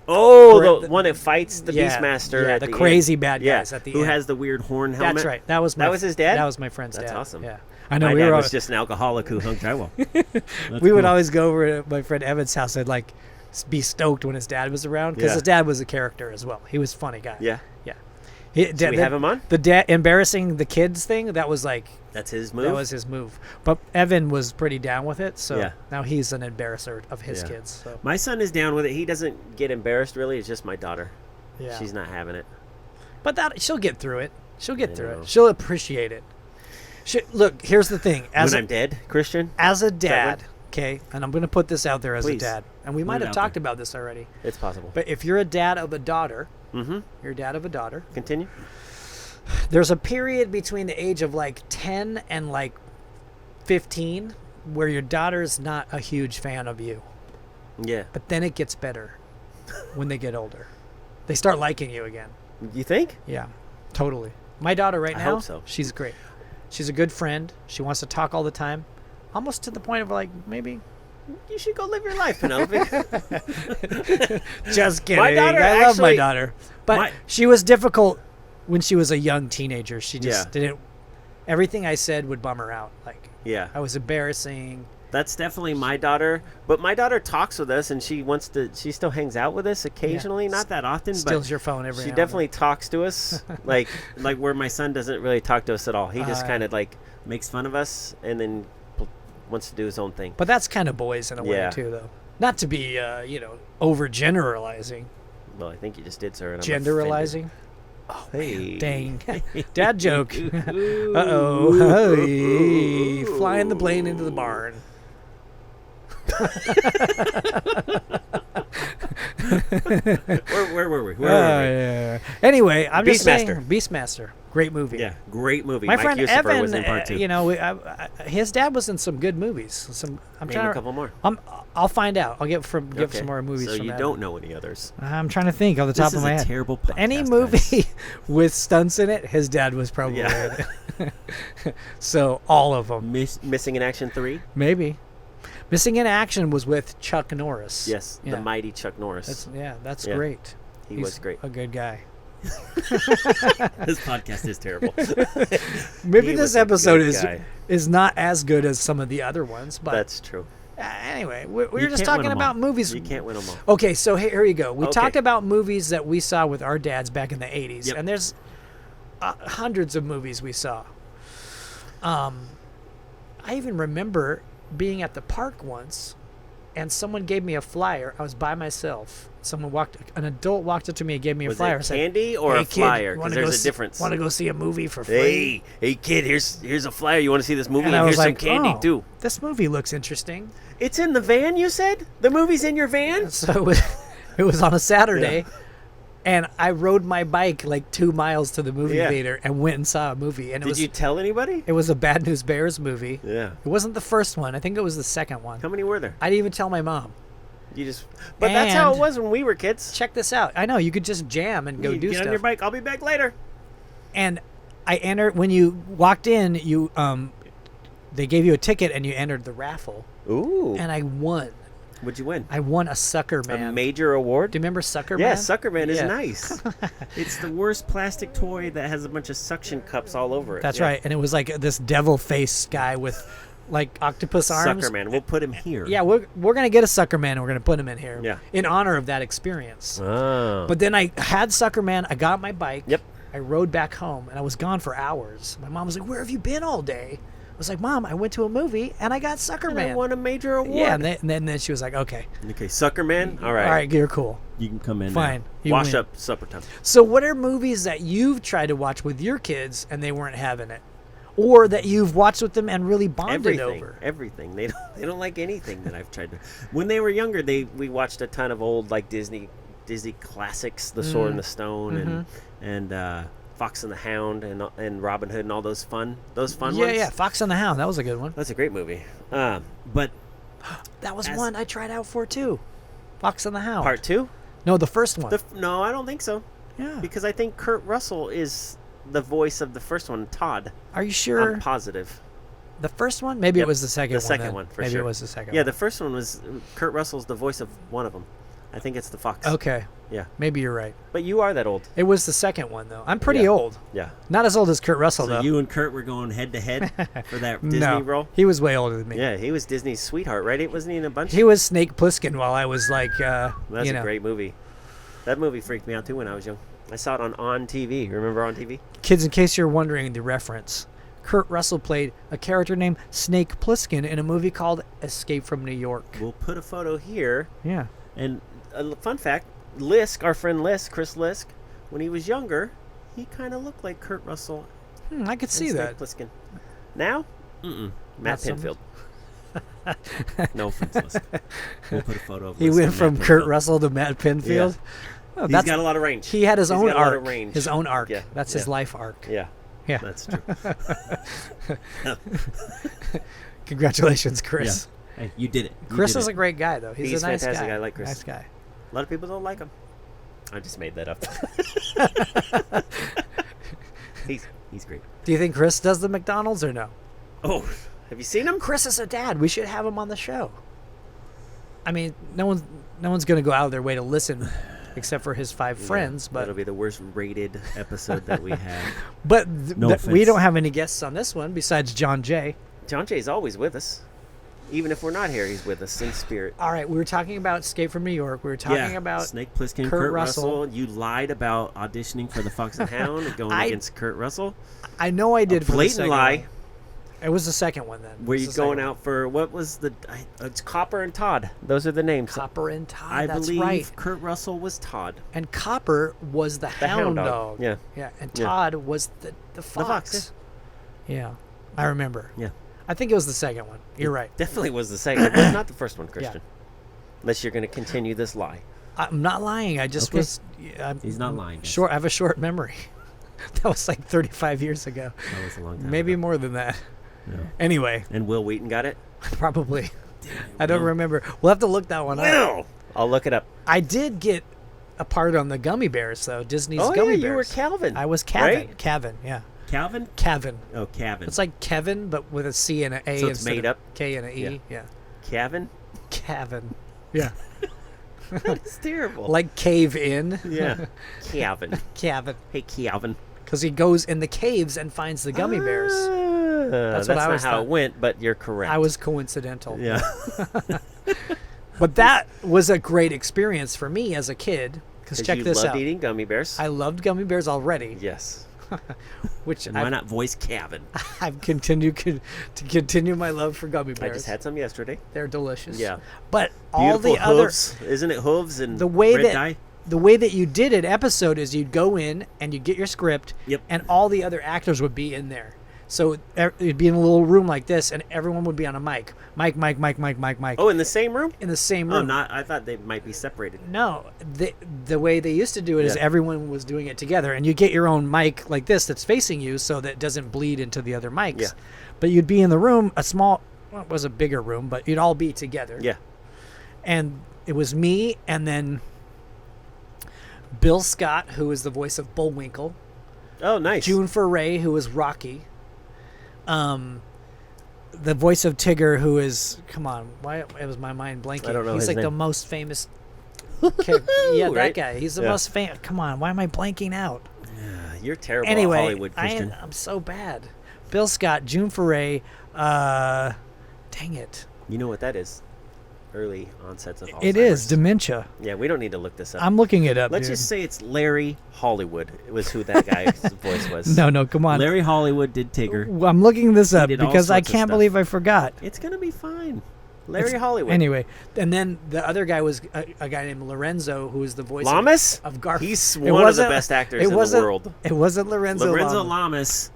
Oh, Correct. the one that fights the Yeah, Beastmaster yeah, at the the crazy end. bad Yeah, guys at the who end. has the weird horn helmet. That's right. That was his dad? That was my friend's That's dad. awesome. Yeah. I know. My we dad were was just an alcoholic who hung drywall. we would always go over to my friend Evan's house and like be stoked when his dad was around because Yeah. his dad was a character as well. He was a funny guy. Yeah. Yeah. So we have him on? The dad embarrassing the kids thing. That was like That's his move? that was his move. But Evan was pretty down with it, so Yeah. now he's an embarrasser of his Yeah. kids. So My son is down with it. He doesn't get embarrassed, really. It's just my daughter. yeah. She's not having it. But that she'll get through it. She'll get I through know. it. She'll appreciate it. Look, here's the thing. When I'm dead, Christian, As a that dad, what- okay, and I'm going to put this out there as Please. a dad, and we might it have out talked there. about this already. it's possible. But if you're a dad of a daughter, Mm-hmm. you're a dad of a daughter, Continue. there's a period between the age of like 10 and like 15 where your daughter's not a huge fan of you. Yeah. But then it gets better when they get older. They start liking you again. You think? Yeah, totally. My daughter right I now, hope so. she's great. She's a good friend. She wants to talk all the time. Almost to the point of like, maybe. You should go live your life, Penelope. Just kidding. My daughter I love my actually- daughter. But she was difficult when she was a young teenager. She just didn't. Everything I said would bum her out. Like, Yeah. I was embarrassing. That's definitely my daughter. But my daughter talks with us, and she still hangs out with us occasionally. Not that often, Steals but your phone every she now definitely talks to us. like where my son doesn't really talk to us at all. He just kind of like makes fun of us and then wants to do his own thing. But that's kind of boys in a way, too, though. Not to be, over-generalizing. Well, I think you just did, sir. And I'm Genderalizing. Oh, hey. Dang. Dad joke. Uh-oh. Hey. Flying the plane into the barn. Where were we? Yeah. Anyway, I'm just saying, Beastmaster. Beastmaster. Great movie. Yeah, great movie. My Mike friend Yusufer Evan, was in part 2. his dad was in some good movies. I'm Name trying a couple more. I'll find out. I'll get some more movies. So from you Evan. don't know any others. I'm trying to think off the top This of is my a head. terrible podcast, Any movie guys. with stunts in it, his dad was probably in it. So all of them. Missing in Action 3. Maybe. Missing in Action was with Chuck Norris. Yes, the mighty Chuck Norris. That's Yeah. great. He He's was great. a good guy. This podcast is terrible. Maybe He this was a episode good guy. is not as good as some of the other ones, but That's true. anyway, we were You just can't talking win 'em about all. movies. You can't win them all. Okay, so here you go. We Okay. talked about movies that we saw with our dads back in the 80s, Yep. and there's hundreds of movies we saw. I even remember being at the park once, and someone gave me a flyer. I was by myself. An adult walked up to me and gave me a Was flyer. it and said, candy or "Hey, a kid, flyer? wanna Because go there's a difference. Want to go see a movie for free?" Hey, kid, here's a flyer. You want to see this movie? And I And was here's like, some candy, "Oh, too. this movie looks interesting." It's in the van, you said? The movie's in your van? So it was on a Saturday, and I rode my bike like 2 miles to the movie Yeah. theater and went and saw a movie. And Did you tell anybody? it was a Bad News Bears movie. Yeah. It wasn't the first one. I think it was the second one. How many were there? I didn't even tell my mom. But that's how it And- was when we were kids. Check this out. I know you could just jam and go You do get stuff. on your bike. I'll be back later. And I entered when you walked in. They gave you a ticket and you entered the raffle, Ooh. and I won. What'd you win? I won a Sucker Man. A major award? Do you remember Sucker Yeah, Man? Sucker Man is Yeah. nice. It's the worst plastic toy that has a bunch of Suction cups all over it. That's Yeah. right. And it was like this devil face guy with like octopus arms. Sucker Man. We'll put him here. Yeah, we're gonna get a Sucker Man and we're gonna put him in here. Yeah. In honor of that experience. Oh. But then I had Sucker Man. I got my bike. Yep. I rode back home and I was gone for hours. My mom was like, "Where have you been all day?" I was like, "Mom, I went to a movie and I got Sucker And Man." I won a major award. Yeah, and then she was like, "Okay, Okay, Sucker Man. All right. all right, you're cool, You can come in fine." now. You Wash win. up supper time. So, what are movies that you've tried to watch with your kids and they weren't having it, or that you've watched with them and really bonded over? Everything. They don't like anything that I've tried to. When they were younger, we watched a ton of old like Disney classics, The Sword and the Stone, and Fox and the Hound, and Robin Hood, and all those fun ones. Yeah, Fox and the Hound. That was a good one. That's a great movie. But That was As- one I tried out for too. Fox and the Hound. Part 2? No, the first one. No, I don't think so. Yeah. Because I think Kurt Russell is the voice of the first one, Todd. Are you sure? I'm positive. The first one? Maybe Yep, it was the second one. The second then. one, for Maybe sure. it was the second Yeah, one. the first one was Kurt Russell's the voice of one of them. I think it's the Fox. Okay. Yeah. Maybe you're right. But you are that old. It was the second one, though. I'm pretty Yeah. old. Yeah. Not as old as Kurt Russell, so though. you and Kurt were going head to head for that Disney no, role. he was way older than me. Yeah, he was Disney's sweetheart, right? Wasn't he in a bunch? He was Snake Plissken while I was like, That's you a know. great movie. That movie freaked me out too when I was young. I saw it on TV. Remember On TV? Kids, in case you're wondering the reference, Kurt Russell played a character named Snake Plissken in a movie called Escape from New York. We'll put a photo here. Yeah. And a fun fact, Lisk, our friend Lisk, Chris Lisk, when he was younger, he kind of looked like Kurt Russell. I could see and that. Snake Plissken. Now, Mm-mm. Matt Not so Pinfield. No offense, Lisk. We'll put a photo of He Lisk went and from Matt Kurt Pinfield. Russell to Matt Pinfield. Oh, He's got a lot of range. He had his He's own got a lot of arc. range. His own arc. Yeah. That's his life arc. Yeah. Yeah. That's true. Congratulations, Chris. Hey, you did it. You Chris did is it. a great guy, though. He's a nice fantastic. guy. I like Chris. Nice guy. A lot of people don't like him. I just made that up. He's great. Do you think Chris does the McDonald's or no? Oh, have you seen him? Chris is a dad. We should have him on the show. I mean, no one's going to go out of their way to listen, except for his 5 friends. But that'll be the worst rated episode that we have. But No we offense. don't have any guests on this one besides John Jay. John Jay's always with us. Even if we're not here, he's with us in spirit. All right, we were talking about Escape from New York. We were talking about Snake Plissken, Kurt Kurt Russell. Russell. You lied about auditioning for the Fox and Hound and going against Kurt Russell. I know I did for the Blatant second lie. one. It was the second one then. Were It was you the second going one. out for what was the? It's Copper and Todd. Those are the names. Copper and Todd. I that's believe right. Kurt Russell was Todd. And Copper was the hound dog. Yeah. Yeah. And Yeah. Todd was the fox. fox, Yeah. I remember. Yeah. I think it was the second one. You're right. Definitely was the second, but not the first one, Christian. Unless you're going to continue this lie. I'm not lying. I just Okay. was. He's not lying, guys. Short. I have a short memory. That was like 35 years ago. That was a long time Maybe ago. more than that. Yeah. Anyway, And Wil Wheaton got it? probably. I don't remember. We'll have to look that one up. Will! I'll look it up. I did get a part on the Gummy Bears, though. Disney's Oh, Gummy yeah, Bears. you were Calvin. I was Kevin. Right? Kevin, yeah. Calvin? Kevin. Oh, Calvin. It's like Kevin, but with a C and an A So it's instead made of up? K and an E. Yeah. Yeah. Calvin? Kevin. Yeah. That's terrible. Like cave in. yeah. Calvin. Kevin. Hey, Calvin. Because he goes in the caves and finds the gummy bears. That's what I not always how thought. it went, but you're correct. I was coincidental. Yeah. But that was a great experience for me as a kid. Because check you this loved out. eating gummy bears. I loved gummy bears already, Yes. which And why I've, not voice Calvin? I've continued to continue my love for gummy I bears. just had some yesterday. They're delicious. Yeah. But all Beautiful the other hooves. Isn't it hooves and the way red that dye? the way that you did it episode is you'd go in and you'd get your script, Yep. and all the other actors would be in there. So it'd be in a little room like this, and everyone would be on a mic, mic, Oh, in the same room? in the same Oh, room. not. I thought they might be separated. No, the way they used to do it is Yeah. everyone was doing it together, and you get your own mic like this that's facing you, so that it doesn't bleed into the other mics. Yeah. But you'd be in the room, well, it was a bigger room, but you'd all be together. Yeah. And it was me, and then Bill Scott, who is the voice of Bullwinkle, Oh, nice. June Foray, who is Rocky, the voice of Tigger, who is, come on, why was my mind blanking? I don't know He's his like the name. most famous. Yeah, that Right? guy. He's the Yeah. most famous. Come on, why am I blanking out? You're terrible Anyway, at Hollywood, Christian. I'm so bad. Bill Scott, June Foray. Dang it! You know what that is? Early onsets of Alzheimer's. It is dementia. Yeah, we don't need to look this up. I'm looking it up. Let's dude. just say it's Larry Hollywood. It was who that guy's voice was. No, come on. Larry Hollywood did Tigger. Well, I'm looking this up did all because I sorts of can't stuff. believe I forgot. It's gonna be fine. Larry Hollywood. Anyway, and then the other guy was a guy named Lorenzo, who was the voice Lamas? of Garfield. He's one of the best actors in the world. It wasn't Lorenzo Lamas. Lamas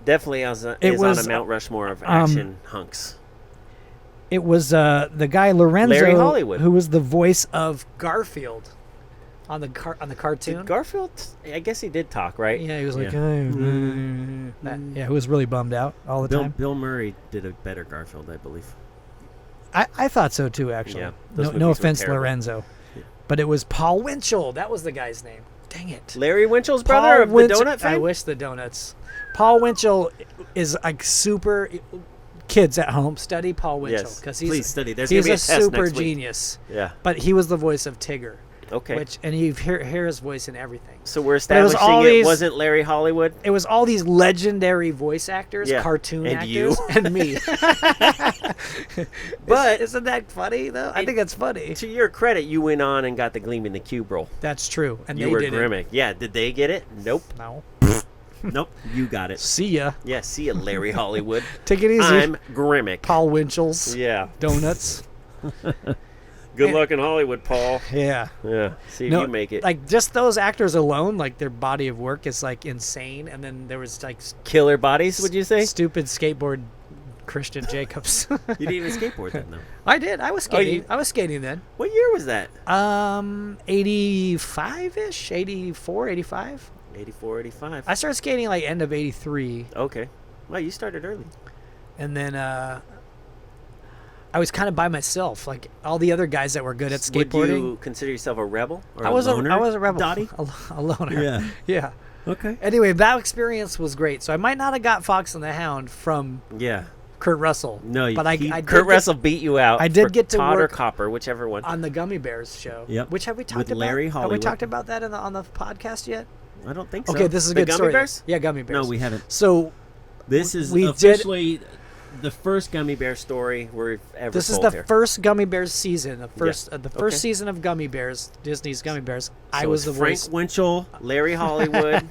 definitely is on was, a Mount Rushmore of action hunks. It was the guy Lorenzo, Larry Hollywood. who was the voice of Garfield on the cartoon. Did Garfield? I guess he did talk, right? Yeah, he was like, Yeah. yeah, who was really bummed out all the time. Bill Murray did a better Garfield, I believe. I thought so too, actually. Yeah, those No movies were offense, terrible. Lorenzo, Yeah. but it was Paul Winchell. That was the guy's name. Dang it. Larry Winchell's brother of the donut I fan? wish the donuts. Paul Winchell is like super. Kids at home, study Paul Winchell Yes, because please study. There's he's gonna be a a test super next week. genius. Yeah. But he was the voice of Tigger, Okay. and you hear his voice in everything. So we're But it was establishing all it these- wasn't Larry Hollywood. It was all these legendary voice actors, Yeah, cartoon and actors, you. and me. But- isn't that funny though? I think that's funny. To your credit, you went on and got the Gleam in the Cube role. That's true, and You they were did Grimmick. Yeah, did they get it? Nope. it. No. Nope, you got it. See ya. Yeah, see you, Larry Hollywood. Take it easy. I'm Grimmick. Paul Winchell's Yeah. donuts. Good luck in Hollywood, Paul. Yeah. Yeah. See if No, you make it. like just those actors alone, like their body of work is like insane. And then there was like Killer bodies, would you say? stupid skateboard Christian Jacobs. You didn't even skateboard then, though. I did. I was skating. you- I was skating then. What year was that? 85-ish, 84, 85. 84, 85. I started skating like end of 83. Okay. Well, you started early. And then I was kind of by myself. Like all the other guys that were good at skateboarding. Would you consider yourself a rebel? Or I was loner? a rebel. Dottie? A loner. Yeah. Yeah. Okay. Anyway, that experience was great. So I might not have got Fox and the Hound from Yeah. Kurt Russell. No, but I Kurt did Russell beat you out. I did for get to Todd or work Copper, whichever one. on the Gummy Bears show. Yep. Which have we talked With about? Larry Have we Hollywood. talked about that on the podcast yet? I don't think so. Okay, this is a The good Gummy story. Bears? Yeah, Gummy Bears. No, we haven't. So This is We did- officially The first Gummy Bear story we've ever this is told the here. first Gummy Bears season. The first Okay. season of Gummy Bears, Disney's Gummy Bears. I So was the it's Frank voice. Winchell, Larry Hollywood,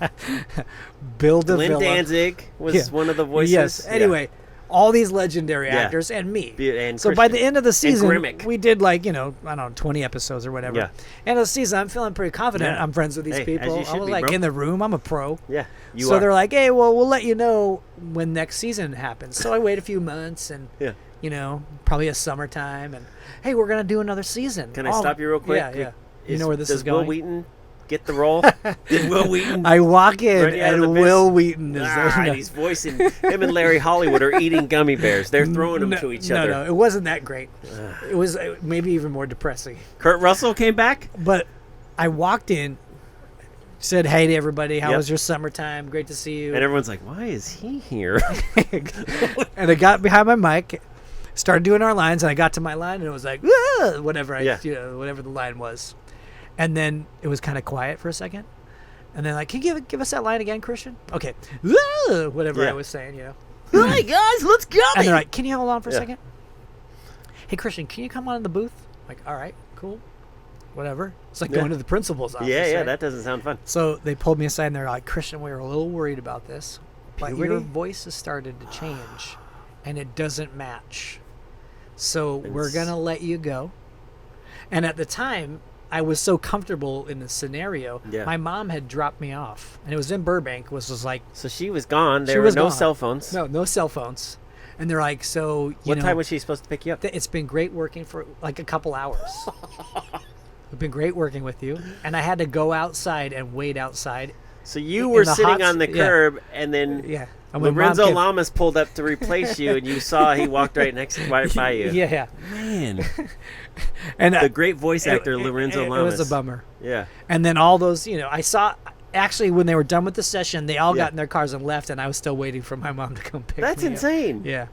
Bill Glenn DeVilla. Danzig was Yeah. one of the voices. Yes. Yeah. Anyway, all these legendary Yeah. actors and me. And So by the Christian. end of the season, Grimmick. we did like, I don't know, 20 episodes or whatever. Yeah. End of the season, I'm feeling pretty confident. Yeah. I'm friends with these Hey, as people. you I should was be, like bro. in the room. I'm a pro. Yeah, you So are. they're like, hey, well, we'll let you know when next season happens. So I wait a few months and, Yeah. probably a summertime. And, hey, we're going to do another season. Can I stop you real quick? Yeah, yeah. You know where this does is going? Wil Wheaton get the role? Did Wil Wheaton? I walk in Ready out of the and biz? Wil Wheaton is there. And he's voicing him and Larry Hollywood are eating gummy bears. They're throwing them no, to each no, other. No, it wasn't that great. It was maybe even more depressing. Kurt Russell came back. But I walked in, said hey to everybody. How Yep. was your summertime? Great to see you. And everyone's like, why is he here? And I got behind my mic, started doing our lines, and I got to my line, and it was like, "Ah," whatever Yeah. whatever the line was. And then it was kind of quiet for a second. And then like, can you give us that line again, Christian? Okay. "Ah," whatever Yeah. I was saying, Hey guys, let's go. And they're like, can you hold on for a Yeah. second? Hey, Christian, can you come on in the booth? I'm like, all right, cool. Whatever. It's like Yeah. going to the principal's office. yeah, right? that doesn't sound fun. So they pulled me aside and they're like, Christian, we were a little worried about this, but your Puberty? voice has started to change and it doesn't match. So we're It's- going to let you go. And at the time, I was so comfortable in the scenario. Yeah. My mom had dropped me off and it was in Burbank, was just like, So she was gone. She There were was no gone. cell phones. no cell phones. And they're like, so, you What know, time was she supposed to pick you up? it's been great working for like a couple hours. It's been great working with you. And I had to go outside and wait outside. So you in were the sitting hot on the s- yeah. curb, and then Yeah. And when Mom Lorenzo came- Lamas pulled up to replace you, and you saw he walked right by you. Yeah, yeah. Man. And The great voice actor Lorenzo it Lamas. was a bummer. Yeah. And then all those, I saw actually when they were done with the session, they all Yeah. got in their cars and left, and I was still waiting for my mom to come pick That's me up. insane. Yeah.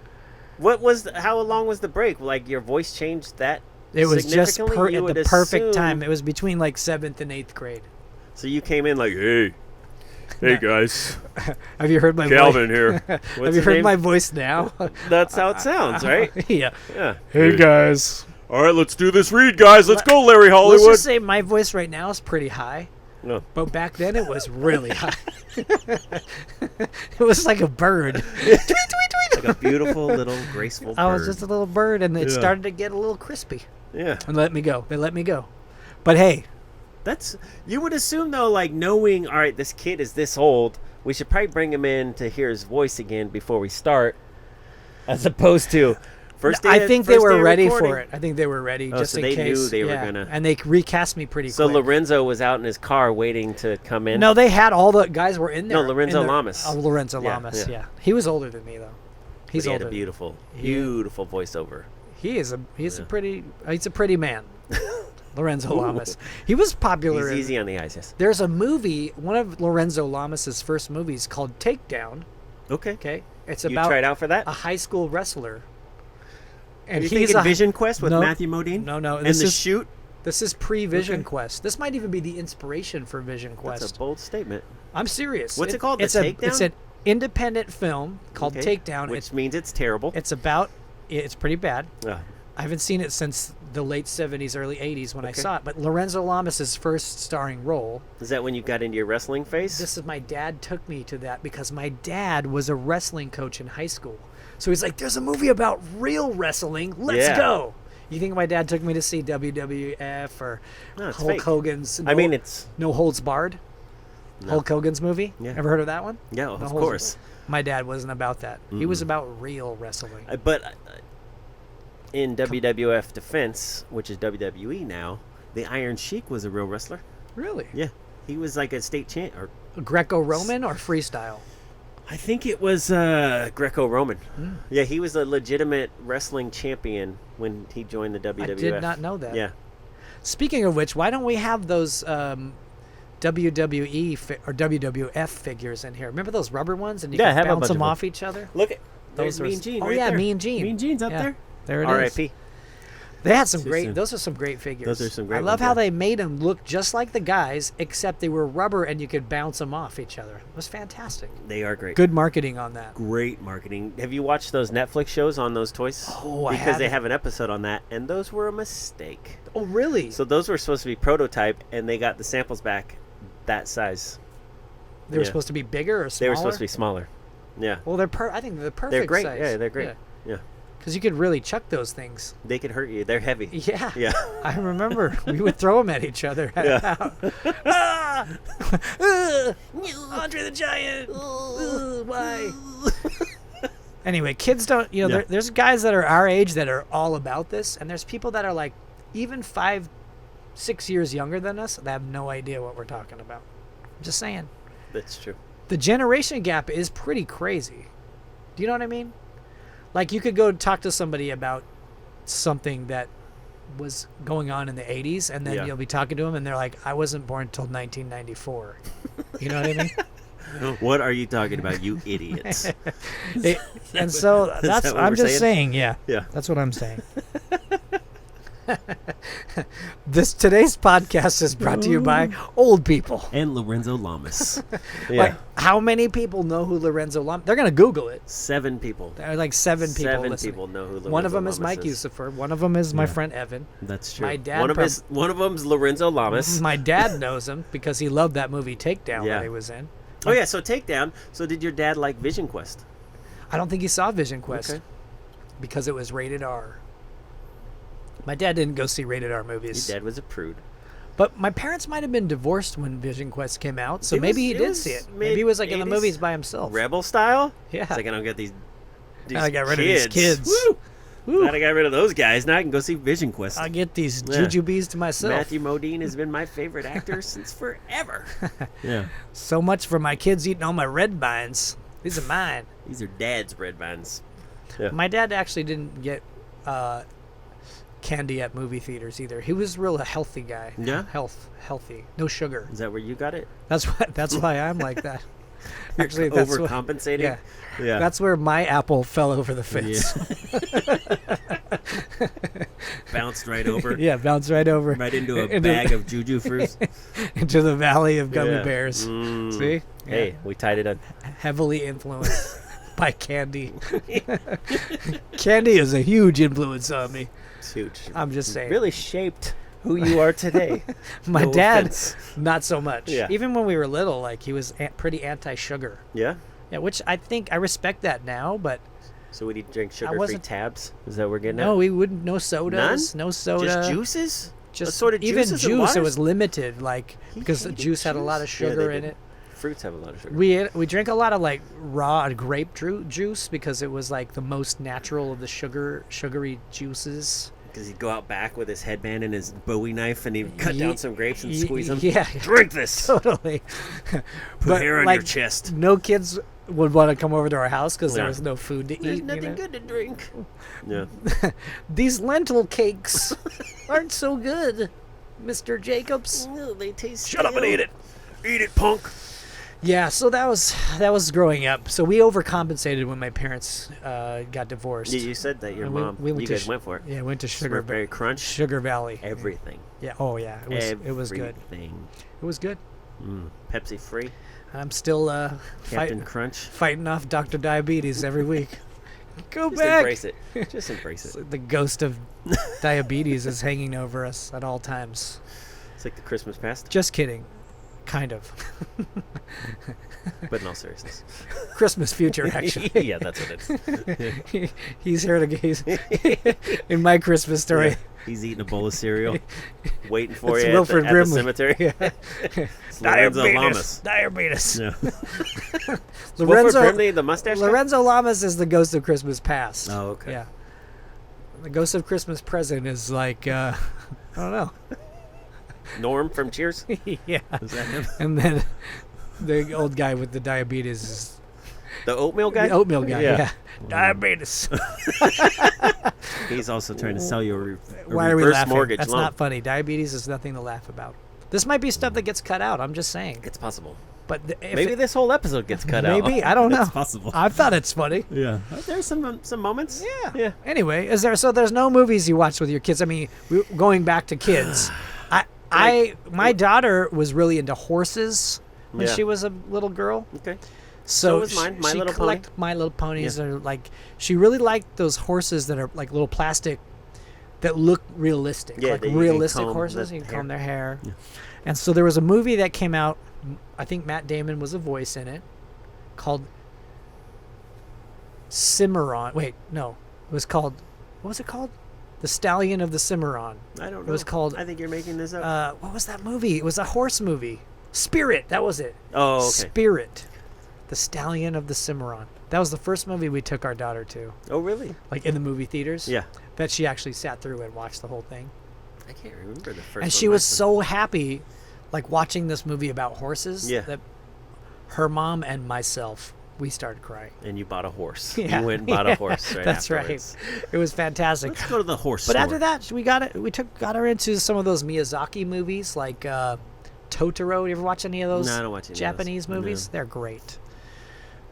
How long was the break? Like your voice changed that It was just significantly? You at would the perfect assume- time. It was between like 7th and 8th grade. So you came in like, hey guys, Have you heard my Galvin voice? here. Have What's you his heard name? my voice now? That's how it sounds, right? Yeah. Yeah. Hey guys. All right, let's do this read, guys. Let's go, Larry Let's Hollywood. just say my voice right now is pretty high, No. but back then it was really high. It was like a bird. Like a beautiful little graceful bird. I was just a little bird, and it Yeah. started to get a little crispy. Yeah. And let me go. They let me go. But hey, That's you would assume though, like knowing, all right, this kid is this old, we should probably bring him in to hear his voice again before we start, as opposed to first. Day I of- think they first day were of ready recording. for it. I think they were ready Oh, just so in they case. knew they were yeah. gonna- And they recast me pretty So quick. Lorenzo was out in his car waiting to come in. No, they had all the guys were in there. No, Lorenzo in the- Lamas. Oh, Lorenzo Yeah, Lamas. yeah. Yeah. He was older than me though. But He's he had older. a beautiful, He- beautiful voiceover. He's Yeah. a pretty man. Lorenzo Lamas. He was popular. He's in- easy on the eyes, yes. There's a movie, one of Lorenzo Lamas's first movies called Takedown. Okay. Okay, it's You about tried out for that? a high school wrestler, and you he's thinking a Vision Quest with No. Matthew Modine? No, no, And this the is shoot? this is pre-Vision Okay. Quest. This might even be the inspiration for Vision Quest. That's a bold statement. I'm serious. What's it called? The It's Takedown? an independent film called Okay. Takedown. Which means it's terrible. It's about. It's pretty bad. Ah. I haven't seen it since the late 70s, early 80s when I Okay. saw it. But Lorenzo Lamas' first starring role. Is that when you got into your wrestling phase? This is my dad took me to that because my dad was a wrestling coach in high school. So he's like, "There's a movie about real wrestling. Let's Yeah. go." You think my dad took me to see WWF or No, it's Hulk fake. Hogan's? I mean, it's No Holds Barred. No. Hulk Hogan's movie. Yeah. Ever heard of that one? Yeah, The of whole- course. My dad wasn't about that. He was about real wrestling. But in WWF defense, which is WWE now, the Iron Sheik was a real wrestler. Really? Yeah, he was like a state champ. Or Greco-Roman or freestyle? I think it was Greco-Roman. Hmm. Yeah, he was a legitimate wrestling champion when he joined the WWF. I did not know that. Yeah. Speaking of which, why don't we have those WWE or WWF figures in here? Remember those rubber ones, and you Yeah, I can have a bounce bunch them of them. off each other. Look at Those there's were Mean Gene. oh right yeah, there. Mean Gene. Mean Gene's up Yeah. there. There it is. R.I.P. They had some Too great. soon. Those are some great figures. Those are some great I love ones, how yeah. they made them look just like the guys, except they were rubber and you could bounce them off each other. It was fantastic. They are great. Good marketing on that. Great marketing. Have you watched those Netflix shows on those toys? Oh, I because they haven't. have an episode on that, and those were a mistake. Oh, really? So those were supposed to be prototype, and they got the samples back that size. They were yeah. supposed to be bigger or smaller? They were supposed to be smaller. Yeah. Well, I think they're the perfect They're great. size. Yeah, they're great. Yeah. Because you could really chuck those things. They could hurt you. They're heavy. Yeah. Yeah. I remember we would throw them at each other. Yeah. Ah! Andre the Giant. Why? Anyway, kids don't, Yeah. there's guys that are our age that are all about this, and there's people that are like even 5-6 years younger than us that have no idea what we're talking about. I'm just saying. That's true. The generation gap is pretty crazy. Do you know what I mean? Like, you could go talk to somebody about something that was going on in the 80s, and then Yeah. you'll be talking to them, and they're like, I wasn't born until 1994. You know what I mean? What are you talking about, you idiots? And so that that's, what I'm we're just saying? saying, yeah. Yeah. That's what I'm saying. Today's podcast is brought to you by old people. And Lorenzo Lamas. Yeah. Like, how many people know who Lorenzo Lamas? They're gonna Google it. 7 people. There are like 7 people. 7 listening. people know who Lorenzo One of them is Lamas Mike Yusufer. One of them is my friend Evan. That's true. My dad. One of them's Lorenzo Lamas. My dad knows him because he loved that movie Takedown Yeah. that he was in. Oh yeah, so Takedown. So did your dad like Vision Quest? I don't think he saw Vision Quest Okay. because it was rated R. My dad didn't go see rated R movies. Your dad was a prude. But my parents might have been divorced when Vision Quest came out, so It maybe was- he it did was see it. Maybe he was like in the 80s. movies by himself. Rebel style? Yeah. It's like I don't get these I got rid of these kids. Woo! Woo. Glad I got rid of those guys. Now I can go see Vision Quest. I get these Yeah. jujubes to myself. Matthew Modine has been my favorite actor since forever. Yeah. So much for my kids eating all my red vines. These are mine. These are Dad's red vines. Yeah. My dad actually didn't get candy at movie theaters either. He was real a healthy guy. Yeah? Healthy. No sugar. Is that where you got it? That's why I'm like that. Actually, that's what, Overcompensating? yeah. Yeah. That's where my apple fell over the fence. Bounced right over. Yeah, bounced right over. Right into a bag of juju fruits. into the valley of gummy Yeah. bears. Mm. See? Hey, Yeah. we tied it up. Heavily influenced by candy. Candy is a huge influence on me. It's huge. I'm just saying. Really shaped who you are today. My No dad, offense. not so much. Yeah. Even when we were little, like he was pretty anti-sugar. Yeah? Yeah, which I think I respect that now, but So would you drink sugar-free wasn't- tabs? Is that what we're getting no, at? we wouldn't. No sodas. None? No soda. Just juices? Just Assorted even juices and juice. It waters? was limited, like He because the hated juice had a lot of juice? Yeah, sugar they in did. it. Fruits have a lot of sugar. We drink a lot of like raw grape juice because it was like the most natural of the sugary juices. Because he'd go out back with his headband and his Bowie knife and he'd cut down some grapes and Ye- squeeze them. Yeah, Drink this! totally. Put hair on your chest. No kids would want to come over to our house because there Yeah. was no food to There's eat. nothing you know? good to drink. Yeah. These lentil cakes aren't so good, Mr. Jacobs. No, they taste Shut up and stale. eat it. Eat it, punk. Yeah, so that was growing up. So we overcompensated when my parents got divorced. Yeah, you said that your And we- mom. we went you to guys sh- went for it. Yeah, went to Sugar Berry Crunch. Sugar Valley. Everything. Yeah. Oh yeah. It was good. Everything. It was good. Pepsi free. I'm still Captain Crunch. fighting off Dr. Diabetes every week. Go Just back. embrace it. Just embrace it. The ghost of diabetes is hanging over us at all times. It's like the Christmas past. Just kidding. Kind of. But in all seriousness. Christmas future, actually. Yeah, that's what it is. He's here to he's in my Christmas story. Yeah. He's eating a bowl of cereal. Waiting for It's you Wilford at the Brimley. cemetery. Yeah. It's Lorenzo Lamas. Diabetes. Yeah. Wilford Brimley, the mustache guy? Lorenzo Lamas is the ghost of Christmas past. Oh, okay. Yeah. The ghost of Christmas present is like, I don't know. Norm from Cheers? Yeah. Is that him? And then the old guy with the diabetes is The oatmeal guy? the oatmeal guy. Yeah. Yeah. Diabetes. He's also trying to sell you a Why are we reverse laughing? mortgage That's loan. not funny. Diabetes is nothing to laugh about. This might be stuff that gets cut out. I'm just saying. It's possible. But if Maybe this whole episode gets cut out. maybe I don't know. It's possible. I thought it's funny. Yeah. There's some moments. Yeah. Yeah. Anyway, there's no movies you watch with your kids? I mean, going back to kids, my daughter was really into horses when Yeah. she was a little girl. Okay. So was mine, My she Little collect Pony. My Little Ponies. Yeah. Are like she really liked those horses that are like little plastic that look realistic, Yeah, like that you can realistic comb horses. the You can hair. comb their hair. Yeah. And so there was a movie that came out. I think Matt Damon was a voice in it, called Cimarron. Wait, no, it was called. What was it called? The Stallion of the Cimarron. I don't know. It was called. I think you're making this up. What was that movie? It was a horse movie. Spirit. That was it. Oh, okay. Spirit. The Stallion of the Cimarron. That was the first movie we took our daughter to, Oh, really? like in the movie theaters. Yeah. That she actually sat through and watched the whole thing. I can't remember the first And she one was myself. so happy, like watching this movie about horses, Yeah. that her mom and myself, we started crying. And you bought a horse. Yeah. You went and bought Yeah. a horse right That's afterwards. right. It was fantastic. Let's go to the horse But store. after that, we got her into some of those Miyazaki movies, like Totoro. You ever watch any of those No, I don't watch any of those. Japanese No. movies? They're great.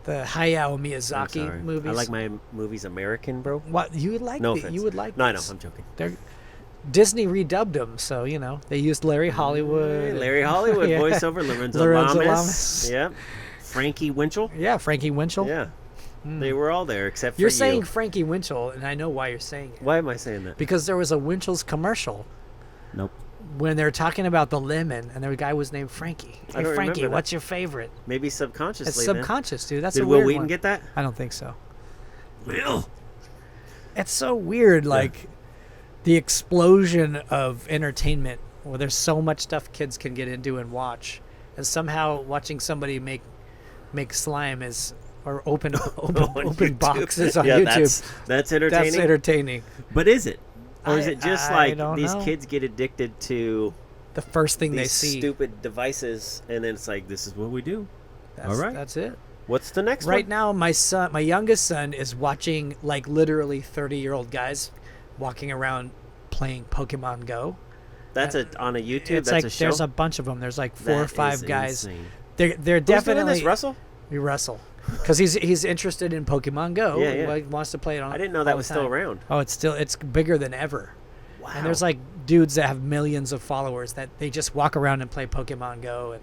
The Hayao I'm Miyazaki sorry. movies. I like my movies American, bro. What you would like? No the- offense. You would like? No, I know. these. I'm joking. They're Disney redubbed them, so they used Larry Hollywood. Larry Hollywood Yeah. voiceover. Lorenzo Lorenzo Lamas. Lamas. Yep. Frankie Winchell. Yeah, Frankie Winchell. Yeah. They were all there except for You're you. saying Frankie Winchell, and I know why you're saying it. Why am I saying that? Because there was a Winchell's commercial Nope. when they were talking about the lemon, and the guy was named Frankie. I Hey, don't Frankie, remember that. what's your favorite? Maybe subconsciously. It's then. subconscious, dude. That's Did a Wil weird Wheaton one. get that? I don't think so. Will. It's so weird, like the explosion of entertainment where there's so much stuff kids can get into and watch, and somehow watching somebody make slime or open On open YouTube. boxes on Yeah, YouTube. That's entertaining. That's entertaining. But is it? Or is it just I like don't these know. kids get addicted to The first thing they these see. stupid devices, and then it's like, this is What we do. That's, All right. That's it. what's the next Right one? now, my youngest son is watching like literally 30-year-old guys walking around playing Pokemon Go. That's on a YouTube. It's That's like a show. there's a bunch of them. There's like 4 or That 5 is guys. insane. They're Who's doing definitely this, Russell? We wrestle because he's interested in Pokemon Go. Yeah, yeah. He wants to play it on. I didn't know all that the was still time. around. Oh, it's bigger than ever. Wow. And there's like dudes that have millions of followers that they just walk around and play Pokemon Go and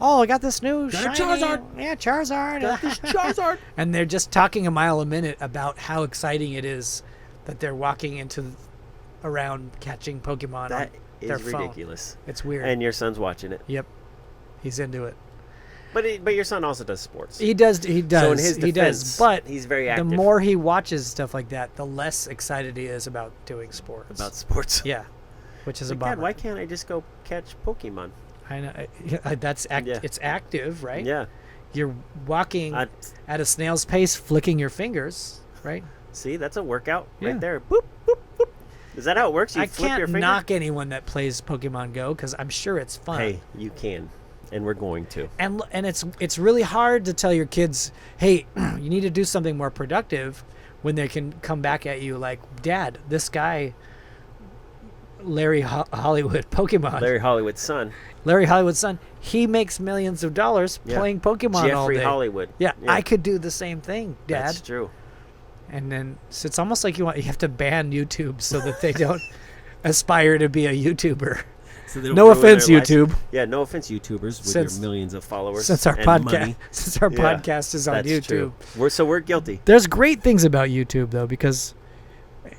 I got this new Got a shiny Charizard. Yeah, Charizard. Got this Charizard. And they're just talking a mile a minute about how exciting it is that they're walking around catching Pokemon That on their is phone. ridiculous. It's weird. And your son's watching it. Yep. He's into it. But your son also does sports. He does. So in his he defense, does. But he's very the active. more he watches stuff like that, the less excited he is about doing sports. about sports. Yeah, which is a Like, bummer. Dad, why can't I just go catch Pokemon? I know that's Yeah. It's active, right? Yeah. You're walking I- at a snail's pace, flicking your fingers, right? See, that's a workout Yeah. right there. Boop, boop, boop. Is that how it works? You I flip your can't finger? knock anyone that plays Pokemon Go because I'm sure it's fun. Hey, you can. And we're going to. And it's really hard to tell your kids, hey, you need to do something more productive when they can come back at you like, Dad, this guy, Larry Hollywood Pokemon, Larry Hollywood's son. Larry Hollywood's son, he makes millions of dollars Yeah. playing Pokemon all Jeffrey day. Hollywood. Yeah, I could do the same thing, Dad. That's true. And then so it's almost like you have to ban YouTube so that they don't aspire to be a YouTuber. So they don't No ruin offense, their lives. YouTube. Yeah, no offense, YouTubers, with Since- your millions of followers. Since our and podcast, money. since our Yeah, podcast is on That's YouTube, true. We're guilty. there's great things about YouTube though because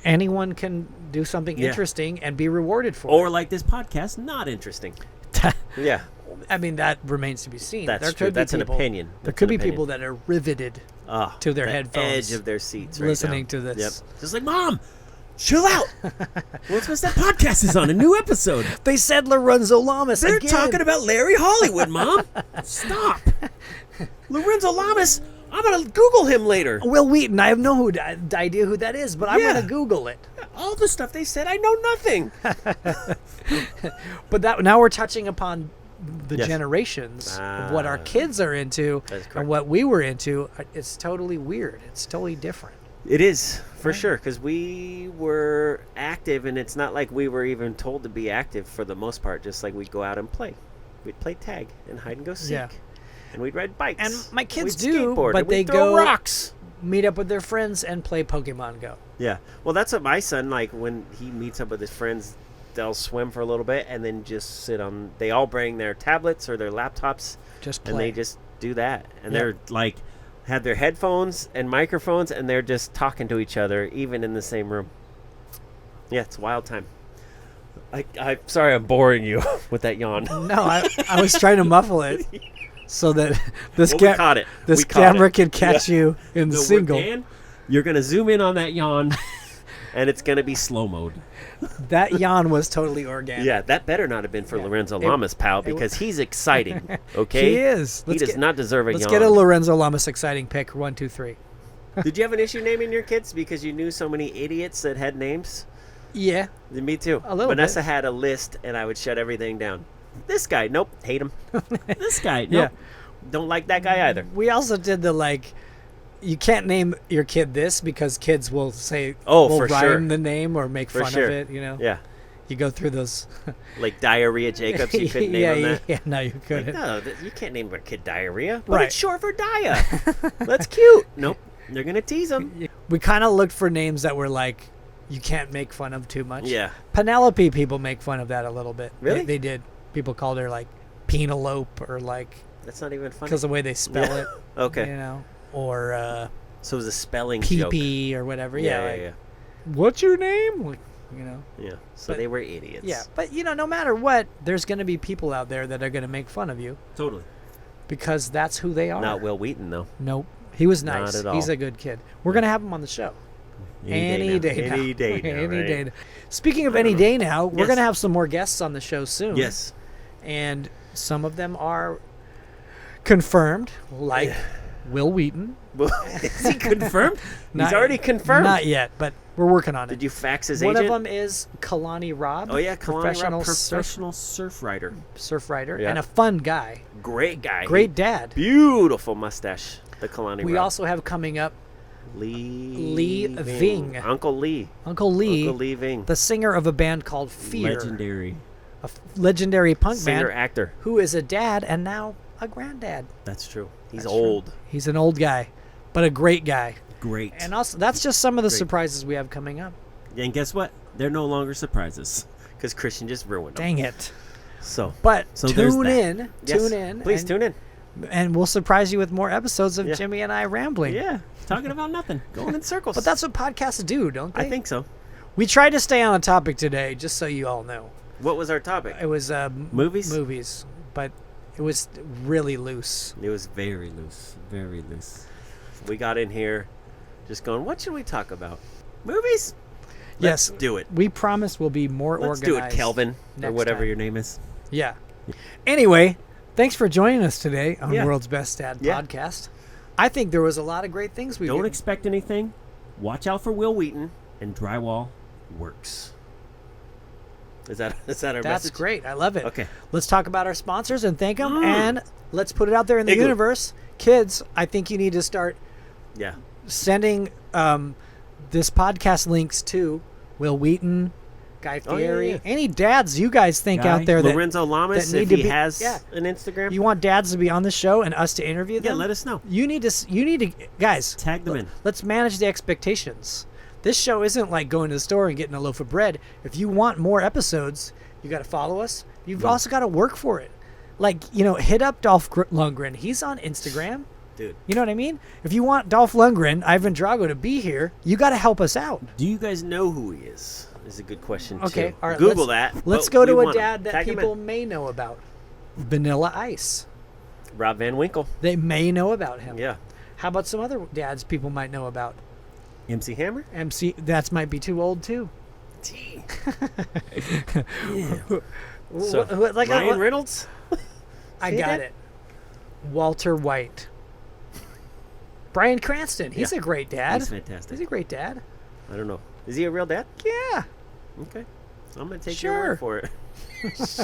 anyone can do something Yeah. interesting and be rewarded for Or like this podcast, not interesting. it. Yeah. I mean, that remains to be seen. That's there true. could be That's an people, opinion. There That's could an be opinion. people that are riveted Oh, to their the headphones, edge of their seats right listening now. to this. Yep. Just like, Mom, chill out. What's that podcast is on? A new episode. They said Lorenzo Lamas They're again. talking about Larry Hollywood, Mom. Stop. Lorenzo Lamas. I'm gonna Google him later. Wil Wheaton. I have no idea who that is, but I'm Yeah. going to Google it. All the stuff they said, I know nothing. But now we're touching upon the Yes. generations of what our Ah. kids are into That is correct. and what we were into. It's totally weird. It's totally different. It is for sure because we were active, and it's not like we were even told to be active for the most part. Just like we'd go out and play, we'd play tag and hide and go seek, Yeah. and we'd ride bikes. And my kids we'd do, skateboard, but and we'd they throw go rocks. meet up with their friends and play Pokemon Go. Yeah, well, that's what my son like when he meets up with his friends. They'll swim for a little bit and then just sit on. They all bring their tablets or their laptops, Just and play. they just do that. And Yeah. they're like, have their headphones and microphones, and they're just talking to each other, even in the same room. Yeah, it's a wild time. I'm sorry, I'm boring you with that yawn. No, I was trying to muffle it so that this Well, we caught it. this We caught camera it. can catch you in the So single. Dan, you're gonna zoom in on that yawn. And it's gonna be Slow mode. That yawn was totally organic. Yeah, that better not have been for Yeah. Lorenzo Lamas, pal, because he's exciting. Okay, He is. He does not deserve a Let's yawn. get a Lorenzo Lamas exciting pick. 1, 2, 3. Did you have an issue naming your kids because you knew so many idiots that had names? Yeah. Me too. A little Vanessa bit. had a list, and I would shut everything down. This guy, nope, hate him. This guy, Yeah. nope. Don't like that guy either. We also did the you can't name your kid this because kids will say, Oh, will for rhyme sure. the name or make For fun sure. of it. You know. Yeah, You go through those. like Diarrhea Jacobs, you couldn't name yeah, him that. yeah. No, you Like, couldn't. no, you can't name a kid Diarrhea, but Right. it's short for Dia. That's cute. Nope, they're gonna tease him. We kind of looked for names that were like, you can't make fun of too much. Yeah. Penelope, people make fun of that a little bit. Really? They did. People called her like Penelope or like That's not even funny. because of the way they spell Yeah. it. Okay. You know, or So it was a spelling joke. PP or whatever. Yeah, like, yeah, What's your name? Like, you know. yeah. So But- they were idiots. Yeah, but no matter what, there's going to be people out there that are going to make fun of you Totally. because that's who they are. Not Wil Wheaton though. Nope. He was Not nice. at all. He's a good kid. We're going to have him on the show. Any day now. Any day now. Any right? day now. Speaking of any day now, we're Yes. going to have some more guests on the show soon. Yes. And some of them are confirmed, like Wil Wheaton. Is he confirmed? Not- He's already confirmed. Not yet, but we're working on it. Did you fax his One agent? of them is Kalani Robb. Oh yeah, Kalani professional, Robb, Professional surf rider. surf rider Yeah. and a fun guy. Great guy. Great dad. Beautiful mustache. The Kalani We Robb. also have coming up Lee Ving. Uncle Lee. Uncle Lee, Uncle Lee Ving. the singer of a band called Fear, Legendary. a legendary punk Singer band actor. who is a dad and now a granddad. That's true. He's That's old. true. He's an old guy, but a great guy. Great. And also, that's just some of the Great. surprises we have coming up. And guess what? They're no longer surprises. Because Christian just ruined him. Dang it! So But So there's tune that. in, yes, tune in, Please and, tune in. and we'll surprise you with more episodes of Yeah. Jimmy and I rambling. Yeah. Talking about nothing. Going in circles. But that's what podcasts do, don't they? I think so. We tried to stay on a topic today, just so you all know. What was our topic? It was Movies? movies, but it was really loose. It was Very loose. Very loose. we got in here just going, what should we talk about? Movies? Yes, Let's do it. we promise we'll be more Let's organized. do it, Kelvin. Or next whatever time. your name is. Yeah. Anyway, thanks for joining us today on Yeah. World's Best Dad Yeah. Podcast. I think there was a lot of great things we Don't did. expect anything. Watch out for Wil Wheaton and drywall. Works. Is that our That's message? great. I love it. Okay. Let's talk about our sponsors and thank them, and let's put it out there in the Igloo. universe. Kids, I think you need to start Yeah. sending this podcast links to Wil Wheaton, Guy Oh, yeah, Fieri, yeah. any dads you guys think Guy, out there that Lorenzo Lamas, that need if to he be- has yeah. an Instagram. you want dads to be on the show and us to interview them. yeah, let us know. You need to, guys. Tag them in. Let's manage the expectations. This show isn't like going to the store and getting a loaf of bread. If you want more episodes, you got to follow us. You've also got to work for it. Like, hit up Dolph Lundgren. He's on Instagram. Dude. You know what I mean? If you want Dolph Lundgren, Ivan Drago to be here, you got to help us out. Do you guys know who he is? Is a good question, Okay, too. all right. Google that. Let's but go we to a want him. dad that Tag him in. people may know about. Vanilla Ice. Rob Van Winkle. They may know about him. Yeah. How about some other dads people might know about? MC Hammer. MC, that might be too old too. T. So, Like Ryan Reynolds. I got it. Walter White. Bryan Cranston. He's a great dad. He's fantastic. He's a great dad. I don't know. Is he a real dad? Yeah. Okay. I'm going to take your word for it.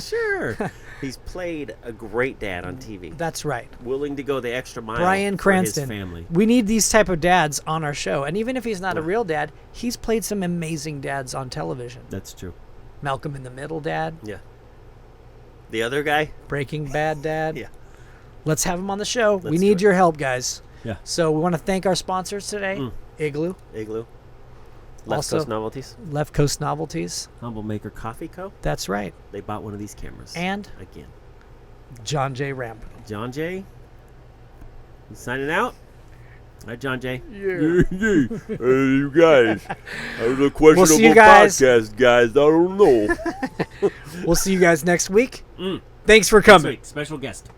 Sure. He's played a great dad on TV. That's right. Willing to go the extra mile Bryan Cranston. for his family. We need these type of dads on our show. And even if he's not a real dad, he's played some amazing dads on television. That's true. Malcolm in the Middle dad. Yeah. The other guy? Breaking Bad dad. Yeah. Let's have him on the show. We Let's need do it. your help, guys. Yeah. So we want to thank our sponsors today. Igloo. Left Also, Coast Novelties. Left Coast Novelties. Humble Maker Coffee Co. That's right. They bought one of these cameras. And again, John J. Rambo. John J. You signing out? All right, John J. You guys. That was a questionable see you guys. podcast, guys. I don't know. We'll see you guys next week. Thanks for coming. Next week, special guest.